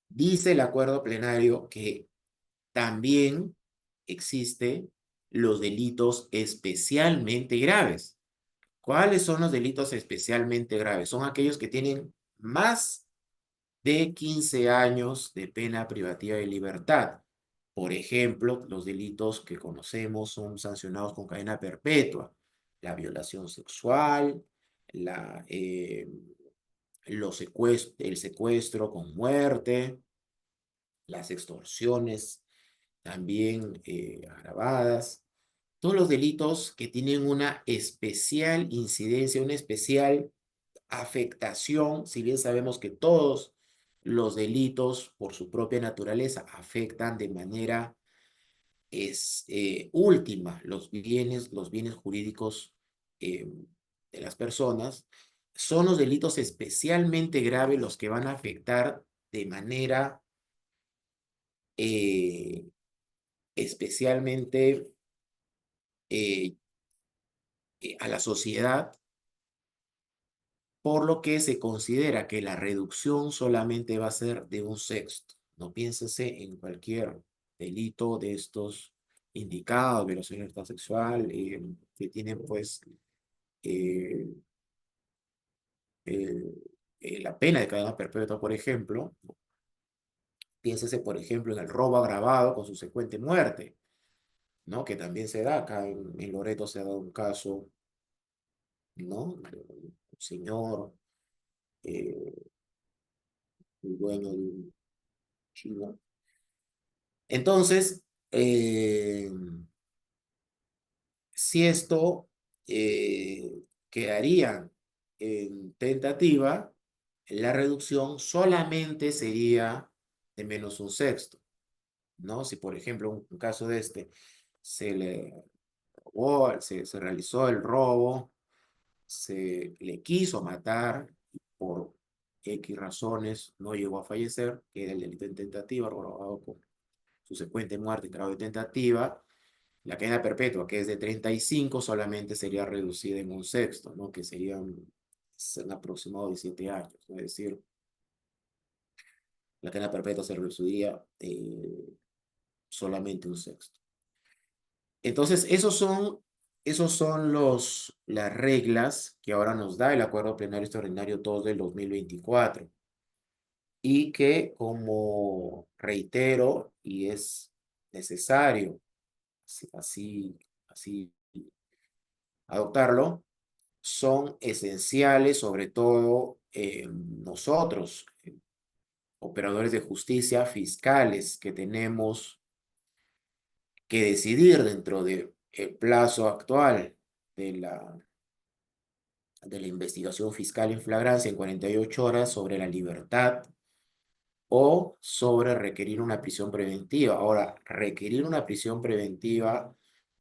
dice el acuerdo plenario que también existen los delitos especialmente graves. ¿Cuáles son los delitos especialmente graves? Son aquellos que tienen más de 15 años de pena privativa de libertad. Por ejemplo, los delitos que conocemos son sancionados con cadena perpetua: la violación sexual, el secuestro con muerte, las extorsiones también agravadas. Todos los delitos que tienen una especial incidencia, una especial afectación, si bien sabemos que todos los delitos por su propia naturaleza afectan de manera última los bienes jurídicos de las personas, son los delitos especialmente graves los que van a afectar de manera eh, especialmente eh, a la sociedad, por lo que se considera que la reducción solamente va a ser de un sexto. No piénsese en cualquier delito de estos indicados: violación de libertad sexual, que tienen pues eh, eh, la pena de cadena perpetua, por ejemplo. Piénsese, por ejemplo, en el robo agravado con subsecuente muerte, ¿no? Que también se da acá en Loreto. Se ha dado un caso, ¿no? Un señor, eh, dueño de un chino. Entonces, si esto quedaría en tentativa, la reducción solamente sería de menos un sexto, ¿no? Si, por ejemplo, un caso de este, se realizó el robo, se le quiso matar, por X razones no llegó a fallecer, que era el delito en tentativa, agravado con subsecuente muerte en grado de tentativa. La cadena perpetua, que es de 35, solamente sería reducida en un sexto, ¿no? Que serían un aproximado de 7 años. Es decir, la cadena perpetua se reduciría solamente un sexto. Entonces, esos son las reglas que ahora nos da el Acuerdo Plenario Extraordinario 2 del 2024. Y que, como reitero, y es necesario así adoptarlo, son esenciales, sobre todo nosotros, operadores de justicia, fiscales, que tenemos que decidir dentro del plazo actual de la investigación fiscal en flagrancia en 48 horas sobre la libertad o sobre requerir una prisión preventiva. Ahora, requerir una prisión preventiva,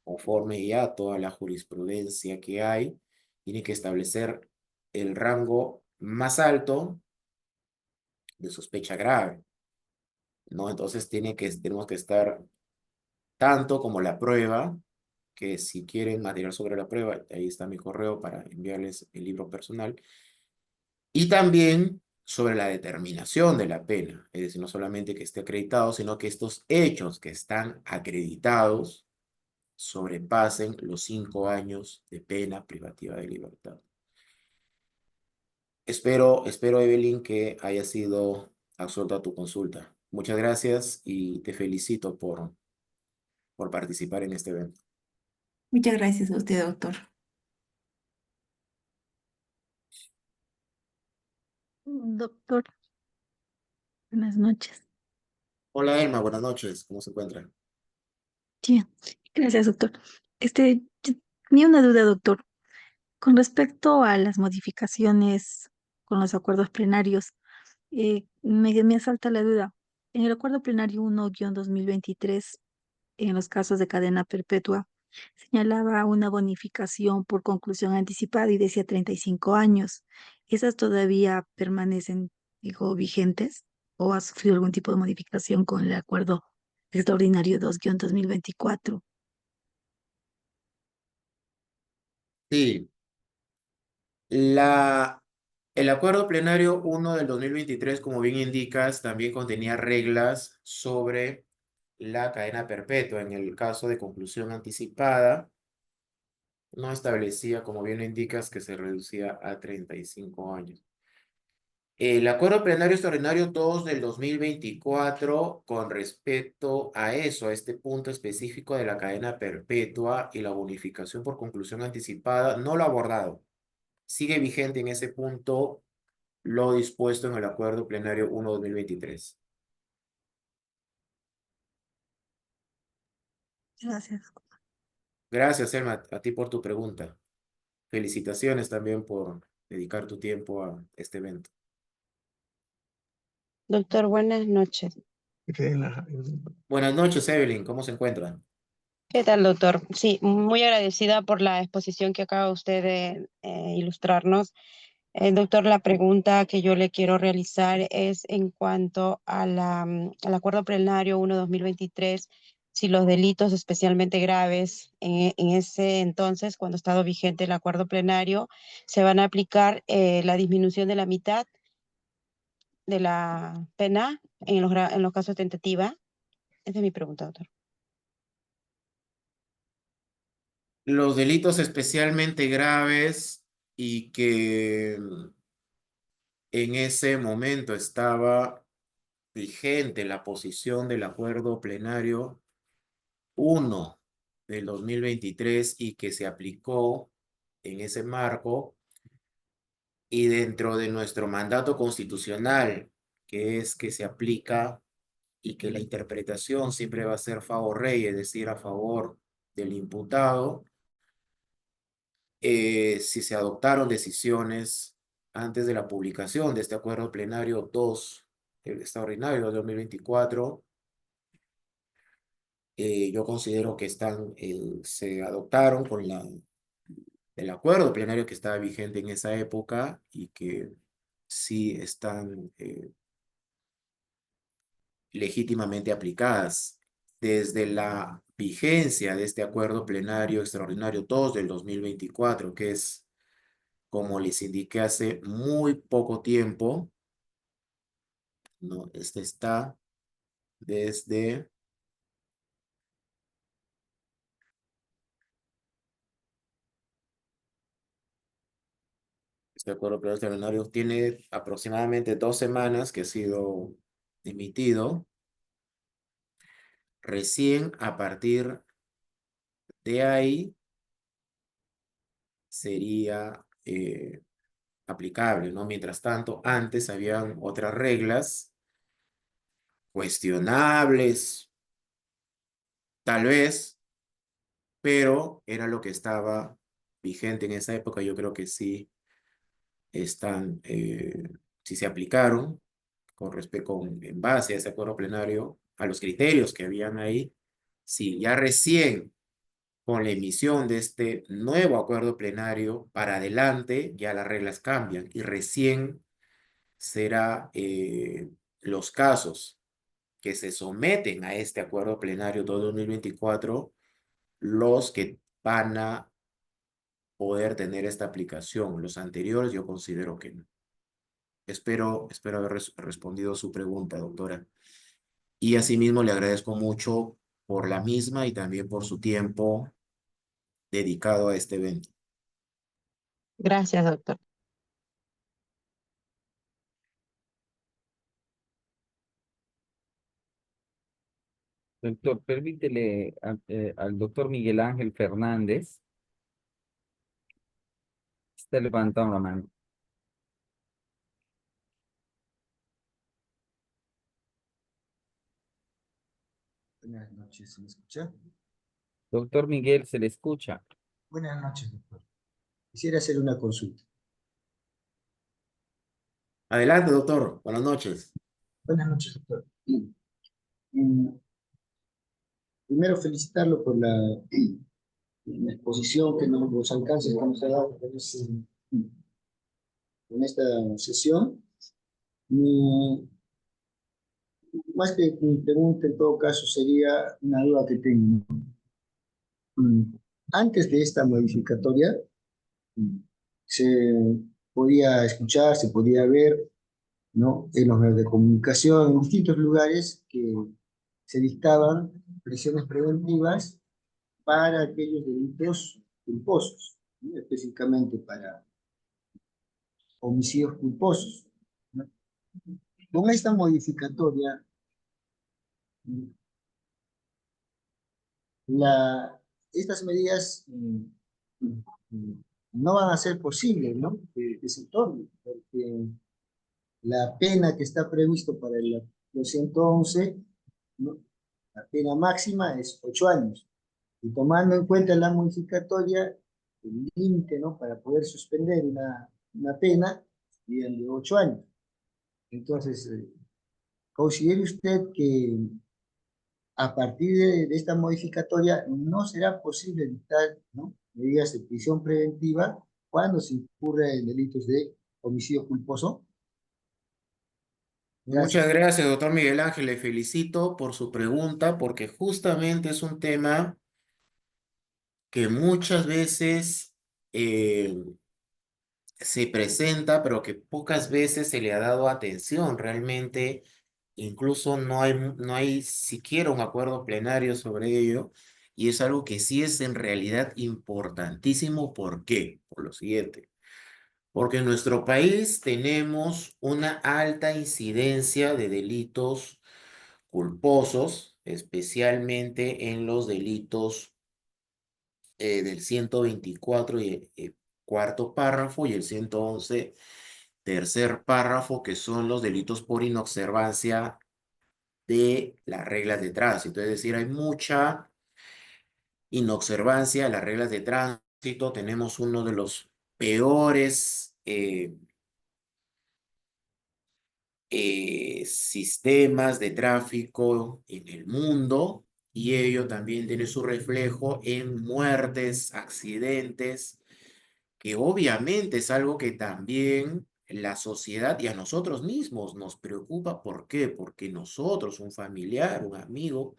conforme ya a toda la jurisprudencia que hay, tiene que establecer el rango más alto de sospecha grave, ¿no? Entonces tenemos que estar tanto como la prueba, que si quieren material sobre la prueba, ahí está mi correo para enviarles el libro personal, y también sobre la determinación de la pena, es decir, no solamente que esté acreditado, sino que estos hechos que están acreditados sobrepasen los 5 años de pena privativa de libertad. Espero, Evelyn, que haya sido absuelta tu consulta. Muchas gracias y te felicito por participar en este evento. Muchas gracias a usted, doctor. Doctor, buenas noches. Hola, Elma, buenas noches. ¿Cómo se encuentra? Sí, gracias, doctor. Yo tenía una duda, doctor, con respecto a las modificaciones con los acuerdos plenarios. Me asalta la duda. En el acuerdo plenario 1-2023, en los casos de cadena perpetua, señalaba una bonificación por conclusión anticipada y decía 35 años. ¿Esas todavía permanecen, digo, vigentes o ha sufrido algún tipo de modificación con el acuerdo extraordinario 2-2024? Sí, la El acuerdo plenario 1 del 2023, como bien indicas, también contenía reglas sobre la cadena perpetua. En el caso de conclusión anticipada, no establecía, como bien lo indicas, que se reducía a 35 años. El acuerdo plenario extraordinario 2 del 2024, con respecto a eso, a este punto específico de la cadena perpetua y la bonificación por conclusión anticipada, no lo ha abordado. Sigue vigente en ese punto lo dispuesto en el acuerdo plenario 1-2023. Gracias. Gracias, Elma, a ti por tu pregunta. Felicitaciones también por dedicar tu tiempo a este evento. Doctor, buenas noches. Buenas noches, Evelyn. ¿Cómo se encuentra? ¿Qué tal, doctor? Sí, muy agradecida por la exposición que acaba usted de ilustrarnos. Doctor, la pregunta que yo le quiero realizar es en cuanto a al acuerdo plenario 1-2023, si los delitos especialmente graves en ese entonces, cuando ha estado vigente el acuerdo plenario, se van a aplicar la disminución de la mitad de la pena en los casos de tentativa. Esa es mi pregunta, doctor. Los delitos especialmente graves y que en ese momento estaba vigente la posición del acuerdo plenario 1 del 2023 y que se aplicó en ese marco y dentro de nuestro mandato constitucional, que es que se aplica y que la interpretación siempre va a ser favor rey, es decir, a favor del imputado. Si se adoptaron decisiones antes de la publicación de este acuerdo plenario 2, el extraordinario de 2024, yo considero que se adoptaron con el acuerdo plenario que estaba vigente en esa época y que sí están legítimamente aplicadas. Desde la vigencia de este acuerdo plenario extraordinario 2 del 2024, que es, como les indiqué hace muy poco tiempo, ¿no? Este está desde este acuerdo plenario extraordinario tiene aproximadamente 2 semanas que ha sido emitido. Recién a partir de ahí sería aplicable, ¿no? Mientras tanto, antes habían otras reglas cuestionables, tal vez, pero era lo que estaba vigente en esa época. Yo creo que sí sí se aplicaron en base a ese acuerdo plenario, a los criterios que habían ahí. Sí, ya recién con la emisión de este nuevo acuerdo plenario para adelante, ya las reglas cambian y recién será los casos que se someten a este acuerdo plenario todo 2024 los que van a poder tener esta aplicación. Los anteriores yo considero que no. Espero haber respondido su pregunta, doctora. Y asimismo le agradezco mucho por la misma y también por su tiempo dedicado a este evento. Gracias, doctor. Doctor, permítele al doctor Miguel Ángel Fernández. Está levantando la mano. Buenas noches, ¿se me escucha? Doctor Miguel, se le escucha. Buenas noches, doctor. Quisiera hacer una consulta. Adelante, doctor. Buenas noches. Buenas noches, doctor. Mm, Primero felicitarlo por la exposición los alcances que nos ha dado en esta sesión. Más que mi pregunta, en todo caso, sería una duda que tengo, ¿no? Antes de esta modificatoria, se podía escuchar, se podía ver, ¿no? En los medios de comunicación, en distintos lugares que se dictaban prisiones preventivas para aquellos delitos culposos, ¿no? Específicamente para homicidios culposos, ¿no? Con esta modificatoria, estas medidas no van a ser posibles, ¿no? Que se tomen, porque la pena que está previsto para el 211, ¿no? La pena máxima es 8 años. Y tomando en cuenta la modificatoria, el límite, ¿no? Para poder suspender una pena serían de 8 años. Entonces, ¿considere usted que a partir de esta modificatoria no será posible dictar, ¿no? medidas de prisión preventiva cuando se incurre en delitos de homicidio culposo? Muchas Gracias. gracias, doctor Miguel Ángel. Le felicito por su pregunta porque justamente es un tema que muchas veces se presenta, pero que pocas veces se le ha dado atención. Realmente, incluso no hay siquiera un acuerdo plenario sobre ello, y es algo que sí es en realidad importantísimo. ¿Por qué? Por lo siguiente. Porque en nuestro país tenemos una alta incidencia de delitos culposos, especialmente en los delitos del 124 y cuarto párrafo y el 111 tercer párrafo, que son los delitos por inobservancia de las reglas de tránsito. Es decir, hay mucha inobservancia de las reglas de tránsito. Tenemos uno de los peores sistemas de tráfico en el mundo, y ello también tiene su reflejo en muertes, accidentes, que obviamente es algo que también la sociedad y a nosotros mismos nos preocupa. ¿Por qué? Porque nosotros, un familiar, un amigo,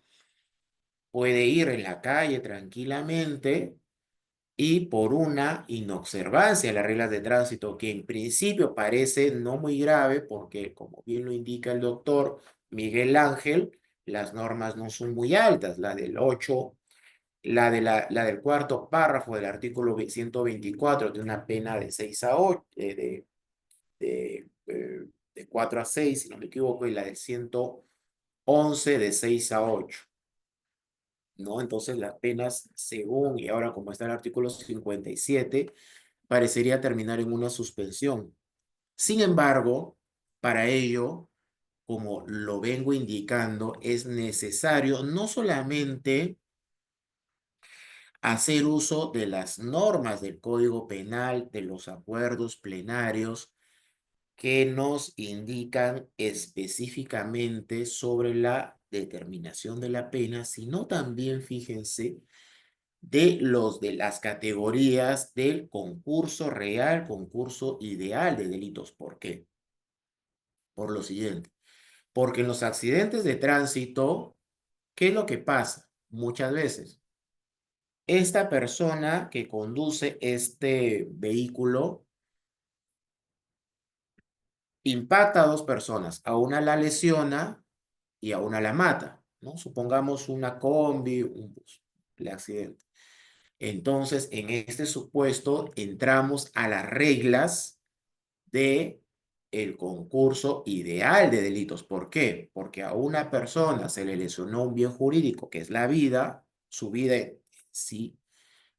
puede ir en la calle tranquilamente y por una inobservancia de las reglas de tránsito, que en principio parece no muy grave, porque como bien lo indica el doctor Miguel Ángel, las normas no son muy altas, la del 8, la del cuarto párrafo del artículo 124 de una pena de 6 a 8, de 4 a 6, si no me equivoco, y la del 111 de 6 a 8. ¿No? Entonces las penas, según, y ahora como está el artículo 57, parecería terminar en una suspensión. Sin embargo, para ello, como lo vengo indicando, es necesario no solamente hacer uso de las normas del Código Penal, de los acuerdos plenarios que nos indican específicamente sobre la determinación de la pena, sino también, fíjense, de las categorías del concurso real, concurso ideal de delitos. ¿Por qué? Por lo siguiente. Porque en los accidentes de tránsito, ¿qué es lo que pasa? Muchas veces, esta persona que conduce este vehículo impacta a dos personas. A una la lesiona y a una la mata, ¿no? Supongamos una combi, un bus, el accidente. Entonces, en este supuesto, entramos a las reglas de el concurso ideal de delitos. ¿Por qué? Porque a una persona se le lesionó un bien jurídico, que es la vida, su vida en sí,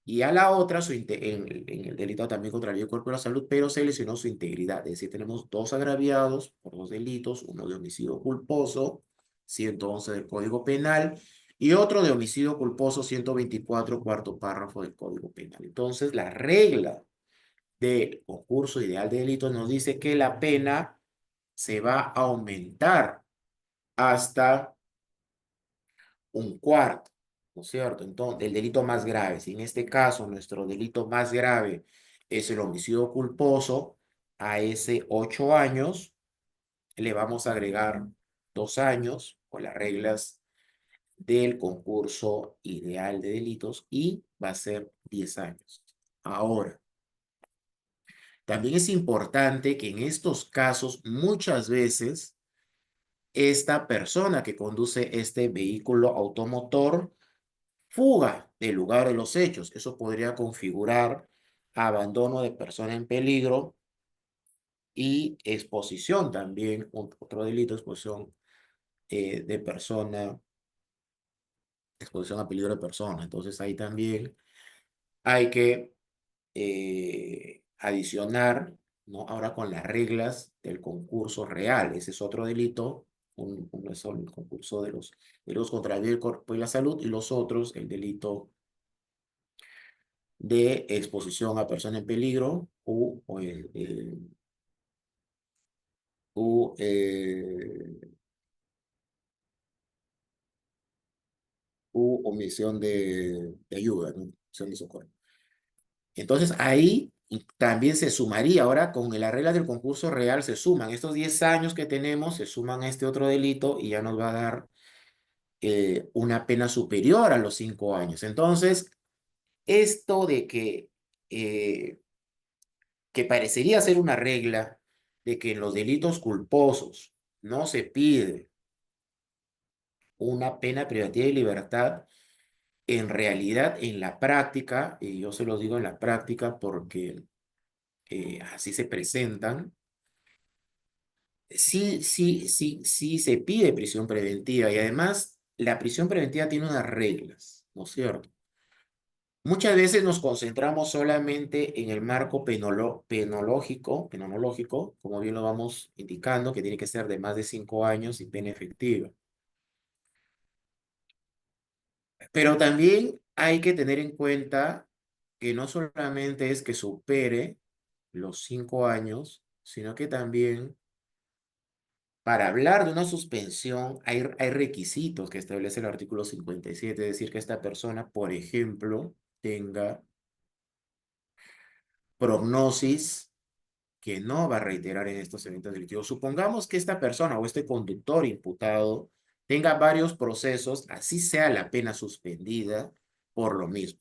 y a la otra en el delito también contra el cuerpo y la salud, pero se lesionó su integridad. Es decir, tenemos dos agraviados por dos delitos, uno de homicidio culposo, 111 del Código Penal, y otro de homicidio culposo, 124, cuarto párrafo del Código Penal. Entonces, la regla del concurso ideal de delitos nos dice que la pena se va a aumentar hasta un cuarto, ¿no es cierto? Entonces, el delito más grave, si en este caso nuestro delito más grave es el homicidio culposo, a ese 8 años le vamos a agregar 2 años con las reglas del concurso ideal de delitos y va a ser 10 años. Ahora, también es importante que en estos casos muchas veces esta persona que conduce este vehículo automotor fuga del lugar de los hechos. Eso podría configurar abandono de persona en peligro y exposición también, otro delito, exposición de persona, exposición a peligro de persona. Entonces ahí también hay que adicionar, ¿no? Ahora con las reglas del concurso real. Ese es otro delito. Uno es el concurso de los contra la vida, el cuerpo y la salud, y los otros, el delito de exposición a persona en peligro u, u omisión de ayuda, ¿no? Omisión de socorro. Entonces ahí también se sumaría, ahora con la regla del concurso real se suman estos 10 años que tenemos, se suman a este otro delito y ya nos va a dar una pena superior a los 5 años. Entonces, esto de que parecería ser una regla de que en los delitos culposos no se pide una pena privativa de libertad, en realidad, en la práctica, y yo se los digo en la práctica porque así se presentan, sí se pide prisión preventiva y además la prisión preventiva tiene unas reglas, ¿no es cierto? Muchas veces nos concentramos solamente en el marco penológico, como bien lo vamos indicando, que tiene que ser de más de 5 años y pena efectiva. Pero también hay que tener en cuenta que no solamente es que supere los 5 años, sino que también para hablar de una suspensión hay requisitos que establece el artículo 57, es decir, que esta persona, por ejemplo, tenga prognosis que no va a reiterar en estos eventos delictivos. Supongamos que esta persona o este conductor imputado tenga varios procesos, así sea la pena suspendida por lo mismo.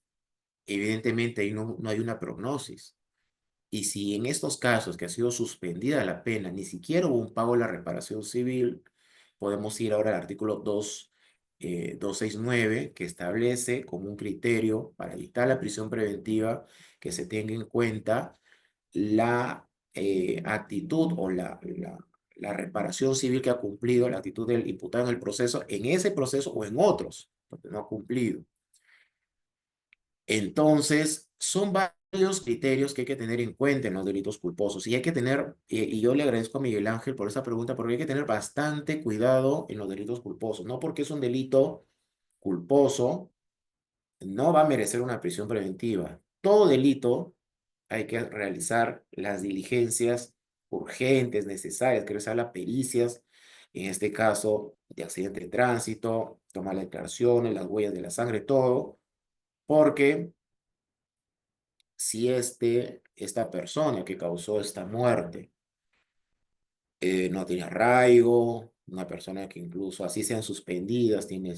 Evidentemente ahí no hay una prognosis. Y si en estos casos que ha sido suspendida la pena, ni siquiera hubo un pago de la reparación civil, podemos ir ahora al artículo 269, que establece como un criterio para evitar la prisión preventiva que se tenga en cuenta la actitud o la reparación civil que ha cumplido, la actitud del imputado en el proceso, en ese proceso o en otros, porque no ha cumplido. Entonces, son varios criterios que hay que tener en cuenta en los delitos culposos y hay que tener, y yo le agradezco a Miguel Ángel por esa pregunta, porque hay que tener bastante cuidado en los delitos culposos, no porque es un delito culposo, no va a merecer una prisión preventiva. Todo delito hay que realizar las diligencias urgentes, necesarias, que realizar las pericias, en este caso de accidente de tránsito, tomar las declaraciones, las huellas de la sangre, todo, porque si esta persona que causó esta muerte no tiene arraigo, una persona que incluso así sean suspendidas, tiene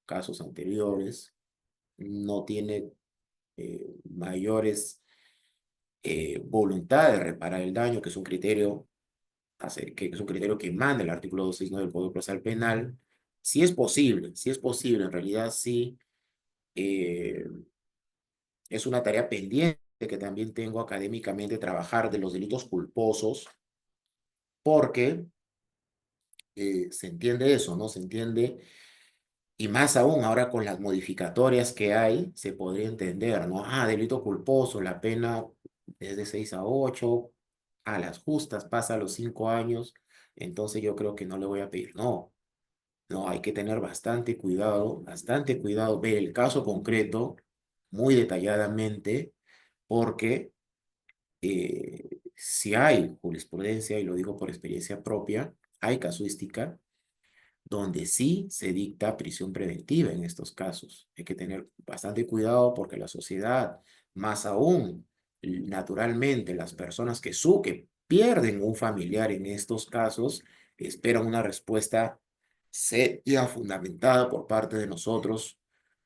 casos anteriores, no tiene mayores voluntad de reparar el daño, que es un criterio, que es un criterio que manda el artículo 269 del Código Procesal Penal, si es posible, en realidad sí, es una tarea pendiente que también tengo académicamente trabajar de los delitos culposos, porque se entiende eso, ¿no? Se entiende, y más aún ahora con las modificatorias que hay, se podría entender, ¿no? Ah, delito culposo, la pena es de 6 a 8, a las justas pasa a los 5 años, entonces yo creo que no le voy a pedir, no. No, hay que tener bastante cuidado, ver el caso concreto muy detalladamente, porque si hay jurisprudencia, y lo digo por experiencia propia, hay casuística donde sí se dicta prisión preventiva en estos casos. Hay que tener bastante cuidado porque la sociedad, más aún, naturalmente, las personas que pierden un familiar en estos casos, esperan una respuesta seria, fundamentada por parte de nosotros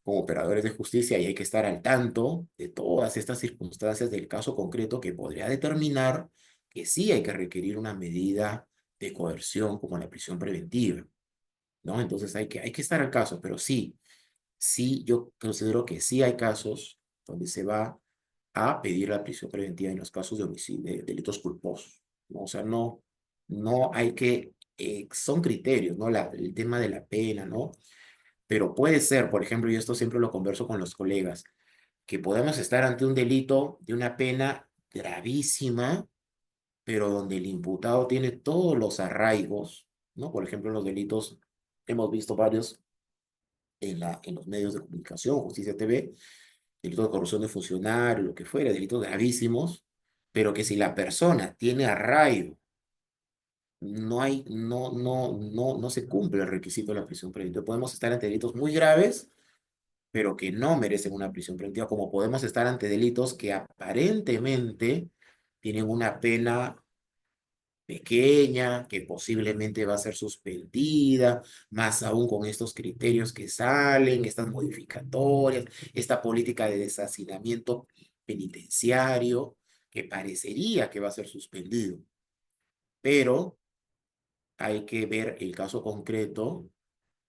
como operadores de justicia y hay que estar al tanto de todas estas circunstancias del caso concreto que podría determinar que sí hay que requerir una medida de coerción como la prisión preventiva, ¿no? Entonces hay que estar al caso, pero sí, sí, yo considero que sí hay casos donde se va a pedir la prisión preventiva en los casos de homicidio, de delitos culposos, ¿no? O sea, no hay que, son criterios, ¿no? El tema de la pena, ¿no? Pero puede ser, por ejemplo, y esto siempre lo converso con los colegas, que podemos estar ante un delito de una pena gravísima, pero donde el imputado tiene todos los arraigos, ¿no? Por ejemplo, los delitos, hemos visto varios en los medios de comunicación, Justicia TV, delitos de corrupción de funcionarios, lo que fuera, delitos gravísimos, pero que si la persona tiene arraigo, no se cumple el requisito de la prisión preventiva. Podemos estar ante delitos muy graves, pero que no merecen una prisión preventiva, como podemos estar ante delitos que aparentemente tienen una pena pequeña, que posiblemente va a ser suspendida, más aún con estos criterios que salen, estas modificatorias, esta política de deshacinamiento penitenciario, que parecería que va a ser suspendido. Pero hay que ver el caso concreto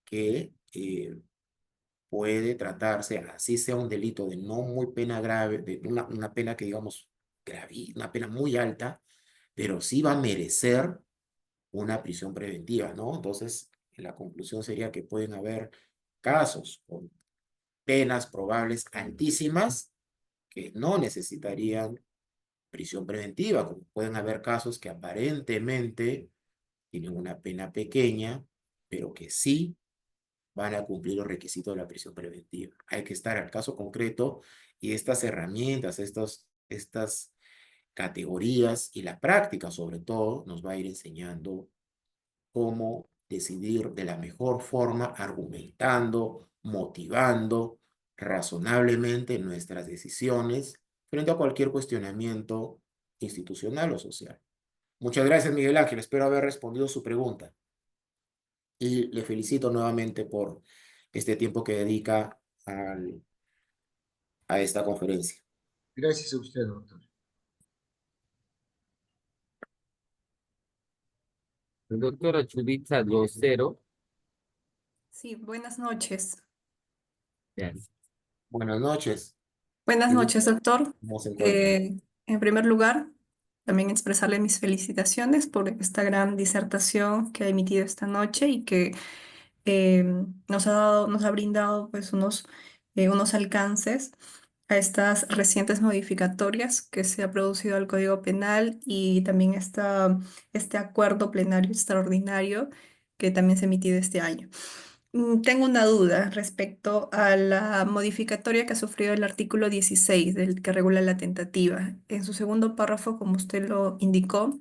que puede tratarse, así sea un delito de no muy pena grave, de una pena que digamos grave, una pena muy alta, pero sí va a merecer una prisión preventiva, ¿no? Entonces, la conclusión sería que pueden haber casos con penas probables altísimas que no necesitarían prisión preventiva, como pueden haber casos que aparentemente tienen una pena pequeña, pero que sí van a cumplir los requisitos de la prisión preventiva. Hay que estar al caso concreto y estas herramientas, estas categorías y la práctica sobre todo nos va a ir enseñando cómo decidir de la mejor forma, argumentando, motivando razonablemente nuestras decisiones frente a cualquier cuestionamiento institucional o social. Muchas gracias, Miguel Ángel. Espero haber respondido su pregunta. Y le felicito nuevamente por este tiempo que dedica a esta conferencia. Gracias a usted, doctor. Doctora Chubitsa Lucero. Sí, buenas noches. Yes. Buenas noches. Buenas noches, doctor. ¿Cómo se encuentra? En primer lugar, también expresarle mis felicitaciones por esta gran disertación que ha emitido esta noche y que nos ha brindado pues unos alcances a estas recientes modificatorias que se ha producido al Código Penal y también este acuerdo plenario extraordinario que también se ha emitido este año. Tengo una duda respecto a la modificatoria que ha sufrido el artículo 16 del que regula la tentativa. En su segundo párrafo, como usted lo indicó,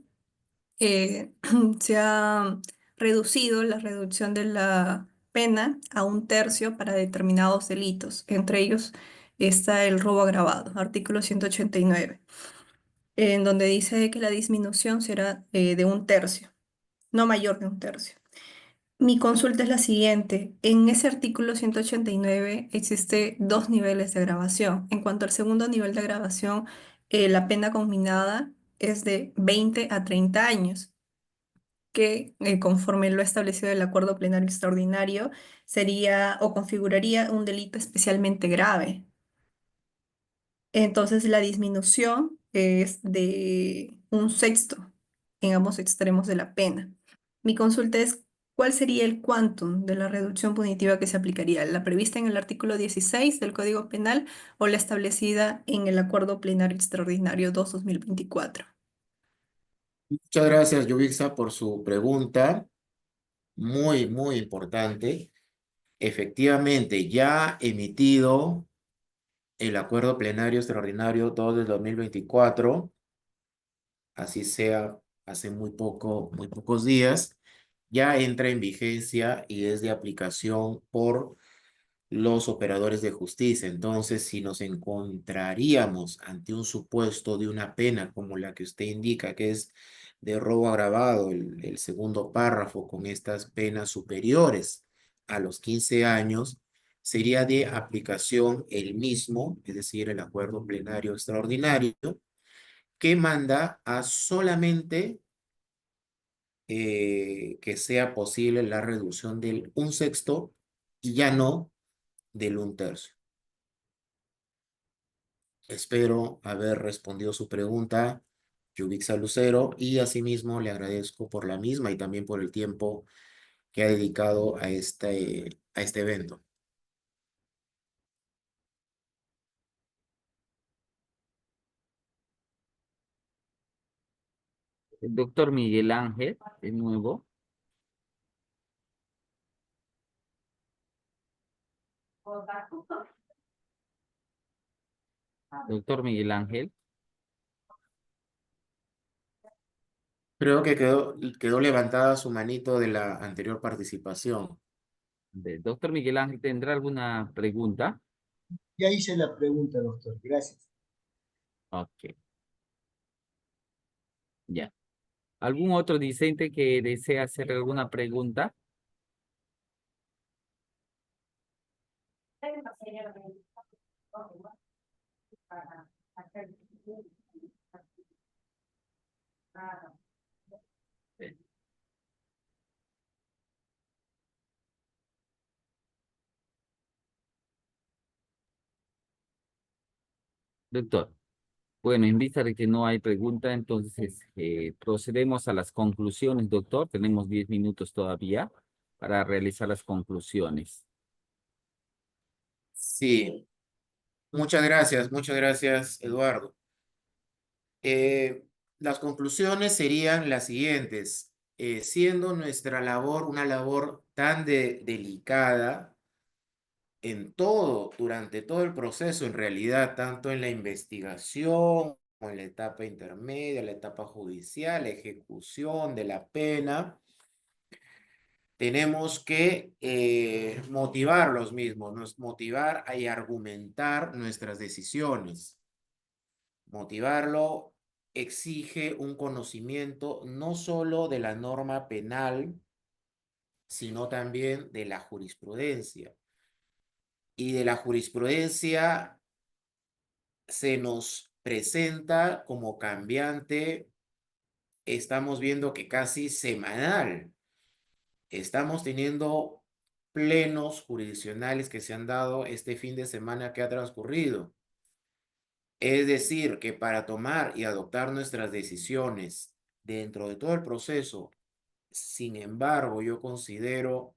se ha reducido la reducción de la pena a 1/3 para determinados delitos. Entre ellos está el robo agravado, artículo 189, en donde dice que la disminución será de 1/3, no mayor de 1/3. Mi consulta es la siguiente. En ese artículo 189 existe dos niveles de agravación. En cuanto al segundo nivel de agravación, la pena combinada es de 20 a 30 años, que conforme lo ha establecido el acuerdo plenario extraordinario, sería o configuraría un delito especialmente grave. Entonces la disminución es de 1/6 en ambos extremos de la pena. Mi consulta es, ¿cuál sería el quantum de la reducción punitiva que se aplicaría? ¿La prevista en el artículo 16 del Código Penal o la establecida en el Acuerdo Plenario Extraordinario 2/2024? Muchas gracias, Yubixa, por su pregunta. Muy, muy importante. Efectivamente, ya emitido el acuerdo plenario extraordinario 2 del 2024, así sea hace muy pocos días, ya entra en vigencia y es de aplicación por los operadores de justicia. Entonces, si nos encontraríamos ante un supuesto de una pena como la que usted indica, que es de robo agravado, el segundo párrafo con estas penas superiores a los 15 años, sería de aplicación el mismo, es decir, el acuerdo plenario extraordinario, que manda a solamente que sea posible la reducción del 1/6 y ya no del 1/3. Espero haber respondido su pregunta, Yubixa Lucero, y asimismo le agradezco por la misma y también por el tiempo que ha dedicado a este evento. El doctor Miguel Ángel, de nuevo. Doctor Miguel Ángel. Creo que quedó levantada su manito de la anterior participación. Doctor Miguel Ángel, ¿tendrá alguna pregunta? Ya hice la pregunta, doctor. Gracias. Ok. Ya. ¿Algún otro discente que desea hacer alguna pregunta? Doctor, bueno, en vista de que no hay pregunta, entonces procedemos a las conclusiones, doctor. Tenemos 10 minutos todavía para realizar las conclusiones. Sí, muchas gracias, Eduardo. Las conclusiones serían las siguientes. Siendo nuestra labor una labor tan delicada durante todo el proceso, en realidad, tanto en la investigación como en la etapa intermedia, la etapa judicial, la ejecución de la pena, tenemos que motivar los mismos, motivar y argumentar nuestras decisiones. Motivarlo exige un conocimiento no solo de la norma penal, sino también de la jurisprudencia. Y de la jurisprudencia se nos presenta como cambiante, estamos viendo que casi semanal. Estamos teniendo plenos jurisdiccionales que se han dado este fin de semana que ha transcurrido. Es decir, que para tomar y adoptar nuestras decisiones dentro de todo el proceso, sin embargo, yo considero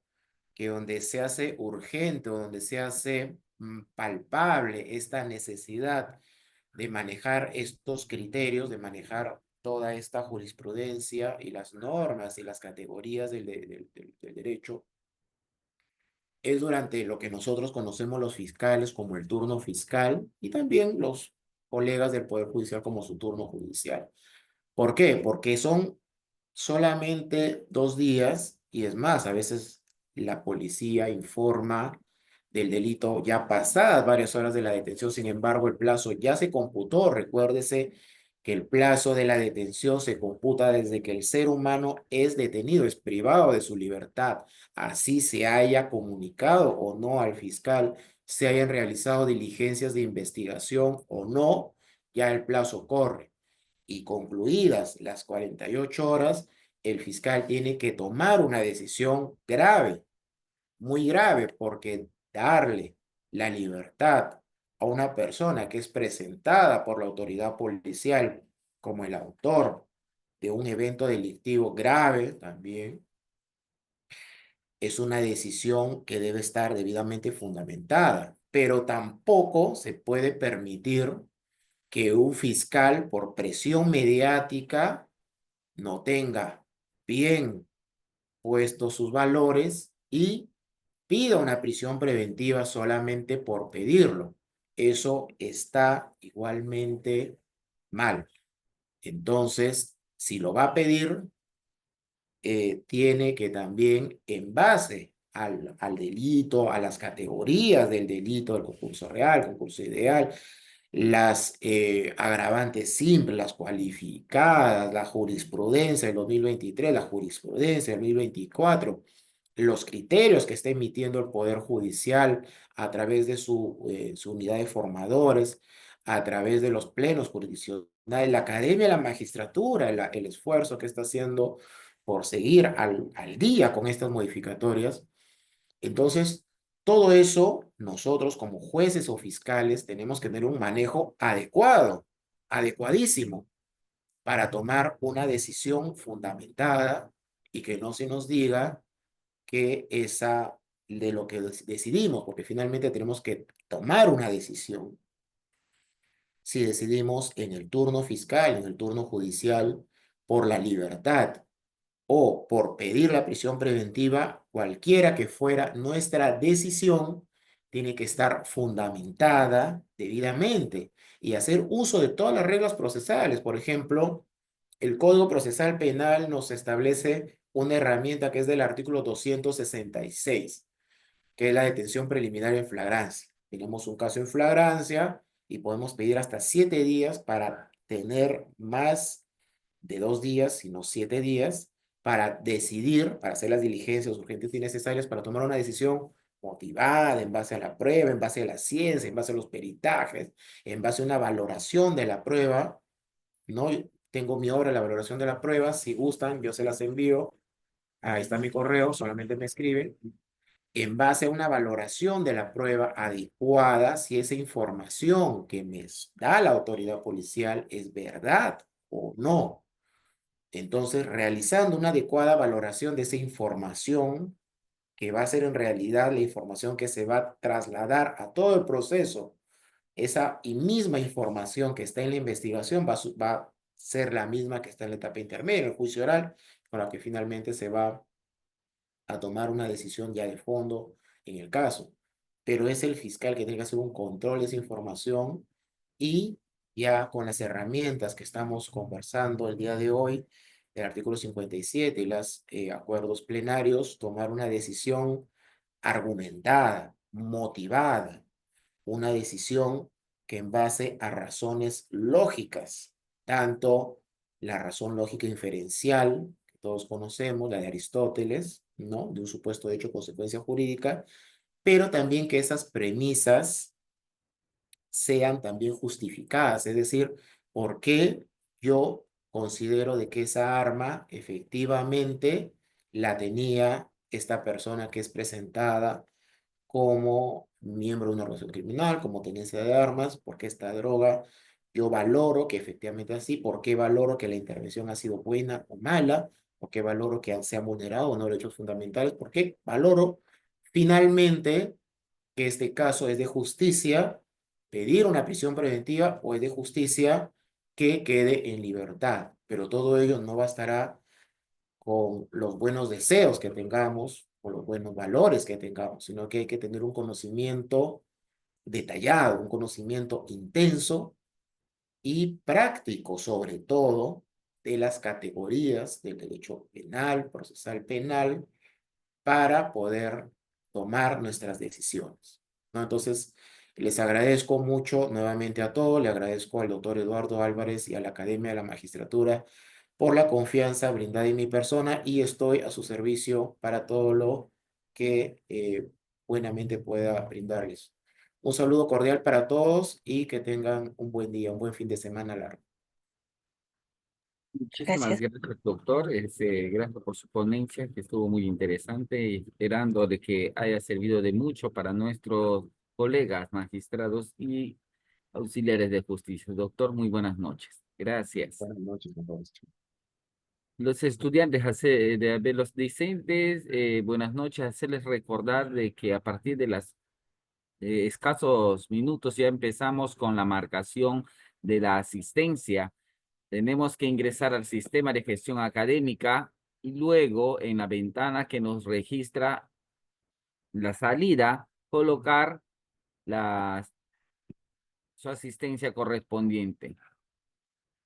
que donde se hace urgente o donde se hace palpable esta necesidad de manejar estos criterios, de manejar toda esta jurisprudencia y las normas y las categorías del derecho, es durante lo que nosotros conocemos los fiscales como el turno fiscal y también los colegas del Poder Judicial como su turno judicial. ¿Por qué? Porque son solamente 2 días y es más, a veces la policía informa del delito ya pasadas varias horas de la detención, sin embargo el plazo ya se computó. Recuérdese que el plazo de la detención se computa desde que el ser humano es detenido, es privado de su libertad, así se haya comunicado o no al fiscal, se hayan realizado diligencias de investigación o no, ya el plazo corre. Y concluidas las 48 horas, el fiscal tiene que tomar una decisión grave, muy grave, porque darle la libertad a una persona que es presentada por la autoridad policial como el autor de un evento delictivo grave también, es una decisión que debe estar debidamente fundamentada, pero tampoco se puede permitir que un fiscal por presión mediática no tenga bien puestos sus valores y pida una prisión preventiva solamente por pedirlo. Eso está igualmente mal. Entonces, si lo va a pedir, tiene que también, en base al delito, a las categorías del delito, el concurso real, concurso ideal, las agravantes simples, las cualificadas, la jurisprudencia del 2023, la jurisprudencia del 2024, los criterios que está emitiendo el Poder Judicial a través de su unidad de formadores, a través de los plenos jurisdiccionales, la Academia de la Magistratura, el esfuerzo que está haciendo por seguir al día con estas modificatorias. Entonces, todo eso, nosotros como jueces o fiscales tenemos que tener un manejo adecuado, adecuadísimo, para tomar una decisión fundamentada y que no se nos diga que esa de lo que decidimos, porque finalmente tenemos que tomar una decisión. Si decidimos en el turno fiscal, en el turno judicial, por la libertad o por pedir la prisión preventiva, cualquiera que fuera nuestra decisión, tiene que estar fundamentada debidamente y hacer uso de todas las reglas procesales. Por ejemplo, el Código Procesal Penal nos establece una herramienta que es del artículo 266, que es la detención preliminar en flagrancia. Tenemos un caso en flagrancia y podemos pedir hasta 7 días para tener más de 2 días, sino 7 días, para decidir, para hacer las diligencias urgentes y necesarias para tomar una decisión motivada en base a la prueba, en base a la ciencia, en base a los peritajes, en base a una valoración de la prueba, ¿no? Tengo mi obra, la valoración de la prueba, si gustan, yo se las envío, ahí está mi correo, solamente me escriben, en base a una valoración de la prueba adecuada, si esa información que me da la autoridad policial es verdad o no. Entonces, realizando una adecuada valoración de esa información, que va a ser en realidad la información que se va a trasladar a todo el proceso, esa y misma información que está en la investigación va a ser la misma que está en la etapa intermedia, el juicio oral, con la que finalmente se va a tomar una decisión ya de fondo en el caso. Pero es el fiscal que tiene que hacer un control de esa información y ya con las herramientas que estamos conversando el día de hoy, el artículo 57 y los acuerdos plenarios, tomar una decisión argumentada, motivada, una decisión que en base a razones lógicas, tanto la razón lógica inferencial, que todos conocemos, la de Aristóteles, ¿no? De un supuesto hecho consecuencia jurídica, pero también que esas premisas sean también justificadas, es decir, ¿por qué yo considero de que esa arma efectivamente la tenía esta persona que es presentada como miembro de una organización criminal, como tenencia de armas, porque esta droga yo valoro que efectivamente así, por qué valoro que la intervención ha sido buena o mala, por qué valoro que se han vulnerado o no derechos fundamentales, por qué valoro finalmente que este caso es de justicia, pedir una prisión preventiva o es de justicia que quede en libertad, pero todo ello no bastará con los buenos deseos que tengamos o los buenos valores que tengamos, sino que hay que tener un conocimiento detallado, un conocimiento intenso y práctico, sobre todo, de las categorías del derecho penal, procesal penal, para poder tomar nuestras decisiones, ¿no? Entonces, les agradezco mucho nuevamente a todos, le agradezco al doctor Eduardo Álvarez y a la Academia de la Magistratura por la confianza brindada en mi persona y estoy a su servicio para todo lo que buenamente pueda brindarles. Un saludo cordial para todos y que tengan un buen día, un buen fin de semana largo. Muchísimas gracias, doctor. Gracias por su ponencia, que estuvo muy interesante, y esperando de que haya servido de mucho para nuestros colegas magistrados y auxiliares de justicia. Doctor, muy buenas noches. Gracias. Buenas noches a todos. Los estudiantes, de los discentes, buenas noches. Hacerles recordar de que a partir de las escasos minutos ya empezamos con la marcación de la asistencia. Tenemos que ingresar al sistema de gestión académica y luego en la ventana que nos registra la salida, colocar su asistencia correspondiente.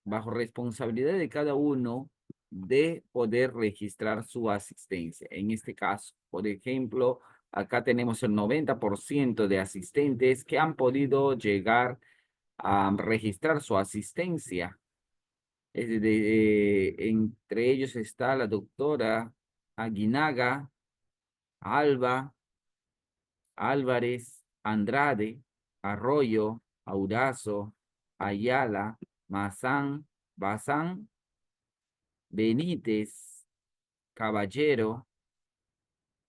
Bajo responsabilidad de cada uno de poder registrar su asistencia. En este caso, por ejemplo, acá tenemos el 90% de asistentes que han podido llegar a registrar su asistencia. Entre ellos está la doctora Aguinaga, Alba, Álvarez, Andrade, Arroyo, Aurazo, Ayala, Bazán, Benítez, Caballero,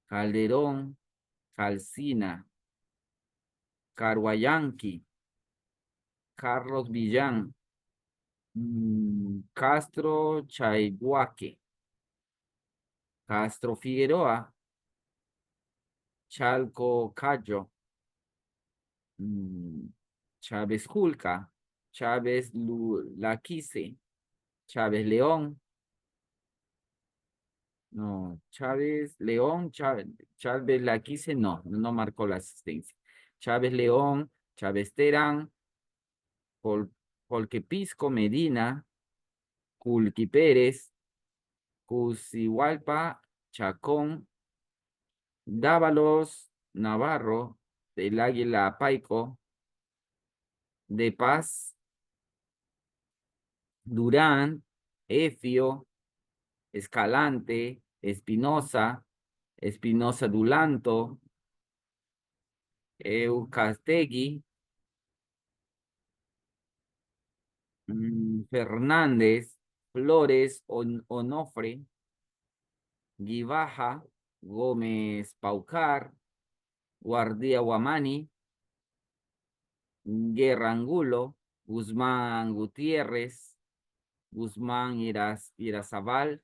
Calderón, Calcina, Carguayanqui, Carlos Villán, Castro Chaibuaque, Castro Figueroa, Chalco Cayo, Chávez Julca, Chávez Laquise, Chávez León, no, Chávez León, Chávez Laquise, no marcó la asistencia. Chávez León, Chávez Terán, Pisco Medina, Culqui Pérez, Cusihualpa, Chacón, Dávalos Navarro, del Águila Paico, De Paz, Durán, Efio, Escalante, Espinosa, Espinosa Dulanto, Eucastegui, Fernández, Flores, Onofre, Guibaja, Gómez Paucar, Guardia Guamani, Guerra Angulo, Guzmán Gutiérrez, Guzmán Irazabal,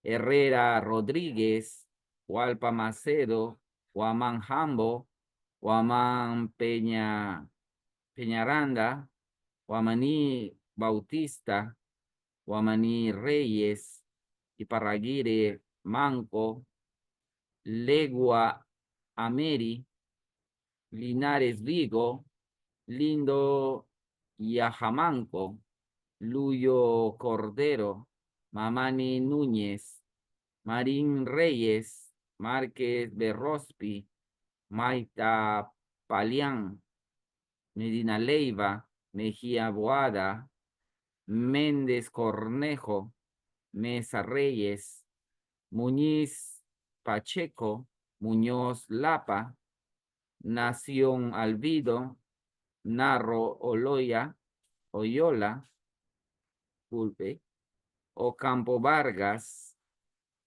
Herrera Rodríguez, Hualpa Macedo, Guamán Jambo, Guamán Peñaranda, Guamaní Bautista, Guamaní Reyes, Iparraguirre Manco, Legua Ameri, Linares Vigo, Lindo Yajamanco, Luyo Cordero, Mamani Núñez, Marín Reyes, Márquez Berrospi, Maita Palián, Medina Leiva, Mejía Boada, Méndez Cornejo, Mesa Reyes, Muñiz Pacheco, Muñoz Lapa, Nación Alvido, Narro Oyola, disculpe, Ocampo Vargas,